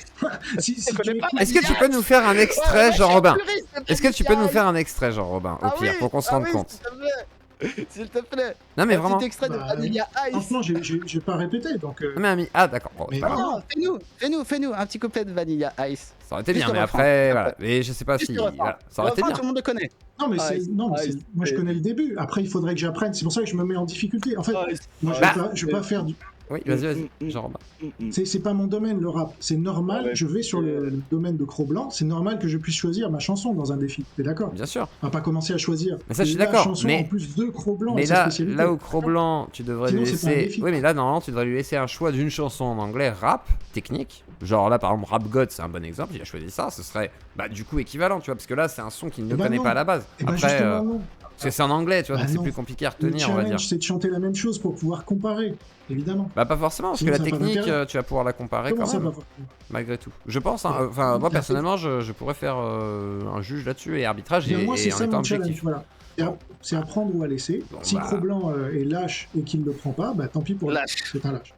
Si tu connais pas. écoutes- Est-ce que tu peux nous faire un extrait, Ouais, Jean-Robin? je suis puriste, Est-ce que tu peux nous Vanilla faire un extrait, Jean-Robin, au Ah pire, oui, pour qu'on se ah rende oui, compte? S'il te plaît. S'il te plaît. Non, mais Un vraiment. petit extrait de Bah, Vanilla Ice. Franchement, j'ai pas répété, donc. Ah, mais ami. Ah, d'accord. Bon, Mais c'est pas grave. non. Non, fais-nous un petit couplet de Vanilla Ice. Ça aurait été Juste bien, le mais refrain. après, voilà. Mais je sais pas Juste si. le refrain. Voilà. Ça aurait été Le refrain, bien. tout le monde le connaît. Non, mais Ice, c'est. Moi, je connais le début. Après, il faudrait que j'apprenne. C'est pour ça que je me mets en difficulté. En fait, moi, je vais pas faire du. Oui, vas-y, Jean-Robin. C'est pas mon domaine, le rap. C'est normal, Ouais. je vais sur le domaine de Cro-Blanc, c'est normal que je puisse choisir ma chanson dans un défi. T'es d'accord? Bien sûr. On va pas commencer à choisir. Mais ça, je suis la d'accord, chanson mais- en plus de Cro-Blanc Mais et sa là, spécialité. là où Cro-Blanc, tu devrais Sinon, lui c'est pas un laisser. défi. Oui, mais là, normalement, tu devrais lui laisser un choix d'une chanson en anglais rap, technique. Genre là, par exemple, Rap God, c'est un bon exemple. Il a choisi ça. Ce serait, bah, du coup, équivalent, tu vois, parce que là, c'est un son qu'il ne Eh ben connaît non. pas à la base. Eh ben Après, justement, non. Parce que c'est en anglais, tu vois, Bah donc c'est non. plus compliqué à Le retenir, on va dire. challenge, c'est de chanter la même chose pour pouvoir comparer, évidemment. Bah pas forcément, parce que Sinon, la ça n'a pas technique, d'intérêt. tu vas pouvoir la comparer Comment quand ça même, va malgré tout. Je pense, hein, enfin moi personnellement, je pourrais faire un juge là-dessus et arbitrage Bien, moi, c'est et en ça étant mon challenge, objectif. voilà. C'est à prendre ou à laisser. Bon, Si bah. Cro-Blanc est lâche et qu'il ne le prend pas, bah tant pis pour lui. Lâche. C'est un lâche.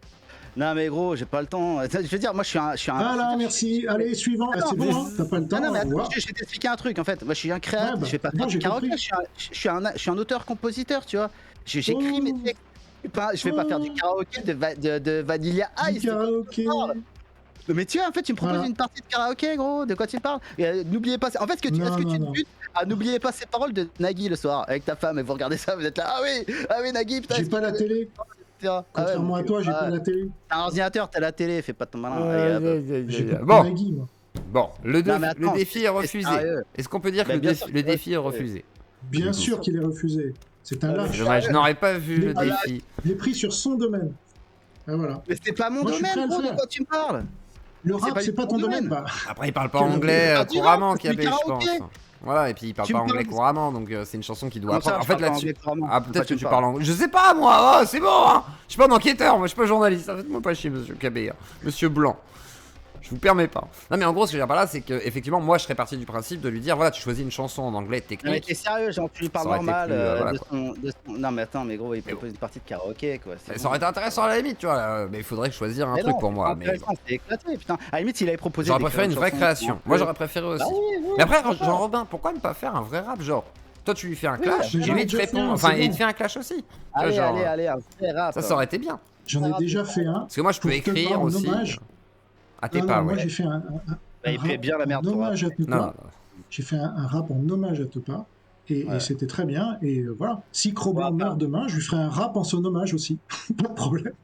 Non, mais gros, j'ai pas le temps. Je veux dire, moi, je suis un. Voilà, merci. Allez, suivant. Ah Ah, non, c'est mais bon, hein, t'as pas le temps. Non, mais Au attends, revoir. je vais t'expliquer un truc en fait. Moi, je suis un créateur, Ouais, bah, je fais pas non, faire j'ai du karaoké, compris. je suis un auteur-compositeur, tu vois. J'écris mes Oh. textes. Je vais pas faire du karaoké de Vanilla Du Ice. karaoké. Mais tu vois, en fait, tu me proposes Voilà. une partie de karaoké, gros. De quoi tu parles? Et, n'oubliez pas. En fait, est-ce Non, que non, tu non. te butes à n'oubliez pas ces paroles de Nagui le soir avec ta femme et vous regardez ça, vous êtes là. Ah oui, Nagui, putain. J'ai pas la télé. Contrairement à toi, j'ai pas la télé. T'as un ordinateur, t'as la télé, fais pas ton malin. Allez, J'ai pas Bon, Nagui, moi. bon, le Non, mais attends, défi est c'est refusé. sérieux. Est-ce qu'on peut dire que Bah, le bien défi, sûr le que défi est ouais. refusé? Bien sûr qu'il est refusé. C'est un Ah, lâche. Dommage, je n'aurais pas vu le Ah, là. défi. Je l'ai pris sur son domaine. Ah, voilà. Mais c'était pas mon Moi, je suis prêt à domaine, le gros, de faire. quoi tu me parles? Le C'est rap, pas c'est du pas tout ton mon domaine, domaine. bah. Après, il parle pas Quel anglais Ah, du couramment, rap, Kiabé, du je karaoké. pense. Voilà, et puis il parle Tu pas me parles anglais de- couramment, donc c'est une chanson qu'il doit Comment ça, apprendre. En je fait, parle pas là-dessus. anglais couramment? Ah, De quoi peut-être que me tu parles anglais. Je sais pas, moi, c'est bon, hein. Je suis pas un enquêteur, moi, je suis pas journaliste. Faites-moi pas chier, monsieur Cabé, hein. Monsieur Blanc. Je vous permets pas. Non, mais en gros, ce que je veux dire par là, c'est que, effectivement, moi, je serais parti du principe de lui dire voilà, tu choisis une chanson en anglais Non, mais technique. t'es sérieux, genre tu lui parles Ça aurait été normal plus, voilà, de, quoi. de son. Non, mais attends, mais gros, il propose une partie de karaoké, quoi. c'est Ça bon. aurait été intéressant à la limite, tu vois. Mais il faudrait choisir un Mais truc non, pour c'est moi. pas Mais intéressant, c'est éclaté, putain. À la limite, s'il avait proposé. j'aurais d'écrire préféré une vraie chanson création. un peu- Moi, j'aurais préféré aussi. Bah oui, oui, Mais après, pourquoi Jean pas. Robin, pourquoi ne pas faire un vrai rap, genre toi, tu lui fais un Oui, clash, mais et j'en lui, ai il te déjà répond, fait un, enfin, c'est il te bon. fait un clash aussi. Tu vois, Allez, genre, allez, un vrai rap. ça aurait été bien. J'en ai déjà fait un. Parce que moi, je peux Pour te écrire rendre aussi. hommage. À tes Non, pas, non, moi ouais. j'ai fait un Bah, il rap fait bien la merde, en ton rap. hommage à Tepa. Non, non, non. J'ai fait un rap en hommage à Tepa. Et Ouais. c'était très bien. Et voilà. Si Cro-Blanc Ouais, meurt demain, je lui ferai un rap en son hommage aussi. Pas de problème.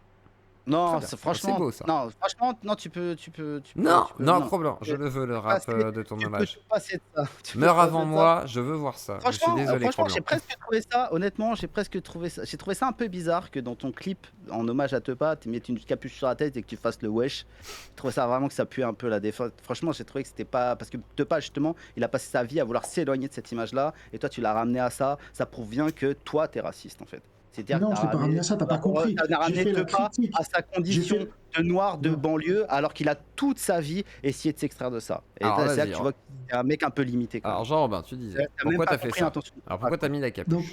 Non, Très bien. franchement, C'est beau, ça. non, franchement, non, tu peux. Non, tu peux- non, Cro-Blanc, je le veux, le rap passer- de ton Tu peux hommage. te passer de ça. Tu peux Meurs te avant passer de ça. moi, je veux voir ça. Je suis Franchement, désolé, franchement, j'ai Cro-Blanc. presque trouvé ça, honnêtement, j'ai trouvé ça un peu bizarre que dans ton clip, en hommage à Tepa, tu mettes une capuche sur la tête et que tu fasses le wesh. Je trouvais ça vraiment que ça pue un peu la défense. Franchement, j'ai trouvé que c'était pas. Parce que Tepa, justement, il a passé sa vie à vouloir s'éloigner de cette image-là, et toi, tu l'as ramené à ça. Ça prouve bien que toi, t'es raciste, en fait. C'est-à-dire Non, que je l'ai pas ramené à ça, t'as pas compris. T'as J'ai ramené fait la Tepa critique. à sa condition J'ai fait- de noir de Non. banlieue, alors qu'il a toute sa vie essayé de s'extraire de ça. Et Alors, c'est là vas-y, que tu vois que c'est un mec un peu limité. Quoi. Alors, Jean Robin, tu disais, T'as même pourquoi pas t'as fait compris ça? l'intention. Alors, pourquoi t'as mis la capuche? Donc,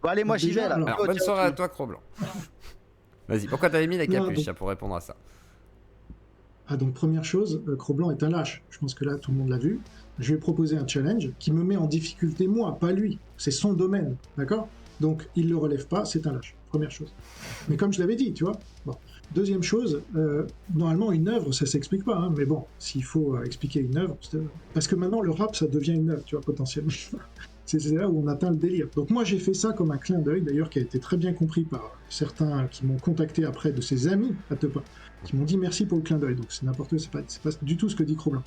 Bon, allez, moi j'y déjà, vais là. alors- Alors, bonne soirée à toi, Cro-Blanc. Vas-y, pourquoi t'avais mis la Non, capuche, donc- ça, pour répondre à ça? Ah, donc première chose, Cro-Blanc est un lâche. Je pense que là, tout le monde l'a vu. Je lui ai proposé un challenge qui me met en difficulté, moi, pas lui. C'est son domaine, d'accord? Donc, il le relève pas, c'est un lâche. Première chose. Mais comme je l'avais dit, tu vois. Bon. Deuxième chose, normalement, une œuvre, ça s'explique pas. Hein, mais bon, s'il faut expliquer une œuvre, parce que maintenant, le rap, ça devient une œuvre, tu vois, potentiellement. C'est là où on atteint le délire. Donc moi, j'ai fait ça comme un clin d'œil, d'ailleurs, qui a été très bien compris par certains qui m'ont contacté après, de ses amis à Tepa, qui m'ont dit merci pour le clin d'œil. Donc c'est n'importe quoi, c'est pas du tout ce que dit Cro-Blanc.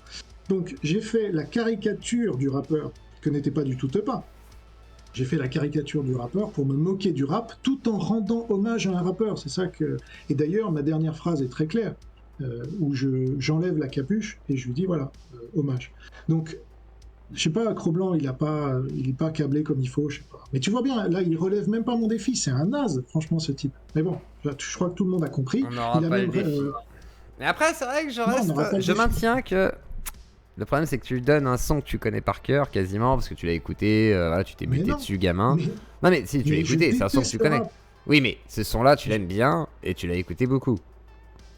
Donc j'ai fait la caricature du rappeur, que n'était pas du tout Tepa. J'ai fait la caricature du rappeur pour me moquer du rap, tout en rendant hommage à un rappeur. C'est ça que... Et d'ailleurs, ma dernière phrase est très claire, où j'enlève la capuche et je lui dis, voilà, hommage. Donc, je sais pas, Cro-Blanc, il est pas câblé comme il faut, je sais pas. Mais tu vois bien, là, il relève même pas mon défi, c'est un naze, franchement, ce type. Mais bon, je crois que tout le monde a compris. On n'aura Il a pas même, le défi. Mais après, c'est vrai que je on n'aura pas le je défi. maintiens que le problème, c'est que tu lui donnes un son que tu connais par cœur quasiment parce que tu l'as écouté, voilà, tu t'es Mais buté non. dessus, gamin. mais- Non, mais si, tu l'as mais je écouté, c'est un son que déteste tu le connais. rap. Oui, mais ce son-là, tu l'aimes bien et tu l'as écouté beaucoup.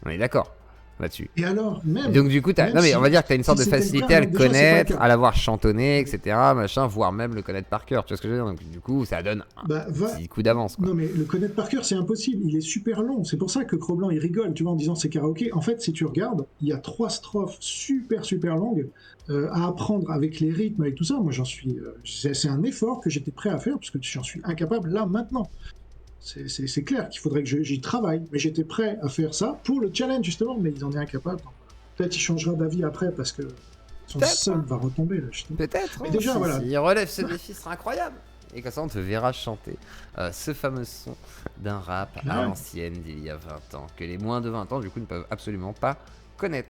On est d'accord là-dessus. Et alors, même... Donc du coup, même non mais si- on va dire que t'as une sorte si de c'était le facilité cas, à le donc déjà, c'est pas le connaître, cas. à l'avoir chantonné, etc., machin, voire même le connaître par cœur. Tu vois ce que je veux dire? Donc du coup, ça donne un Bah, va... petit coup d'avance, quoi. Non mais le connaître par cœur c'est impossible, il est super long, c'est pour ça que Cro-Blanc il rigole, tu vois, en disant c'est karaoké. En fait si tu regardes, il y a 3 strophes super longues à apprendre avec les rythmes, avec tout ça, moi j'en suis... c'est un effort que j'étais prêt à faire, parce que j'en suis incapable là maintenant. C'est clair qu'il faudrait que j'y travaille, mais j'étais prêt à faire ça pour le challenge justement, mais il en est incapable. Peut-être il changera d'avis après parce que son Peut-être, seum hein. va retomber là. Je te- Peut-être. Mais hein, déjà, si, voilà. s'il relève ce défi, ce sera incroyable. Et comme ça, on te verra chanter ce fameux son d'un rap à Ouais. l'ancienne d'il y a 20 ans, que les moins de 20 ans, du coup, ne peuvent absolument pas connaître.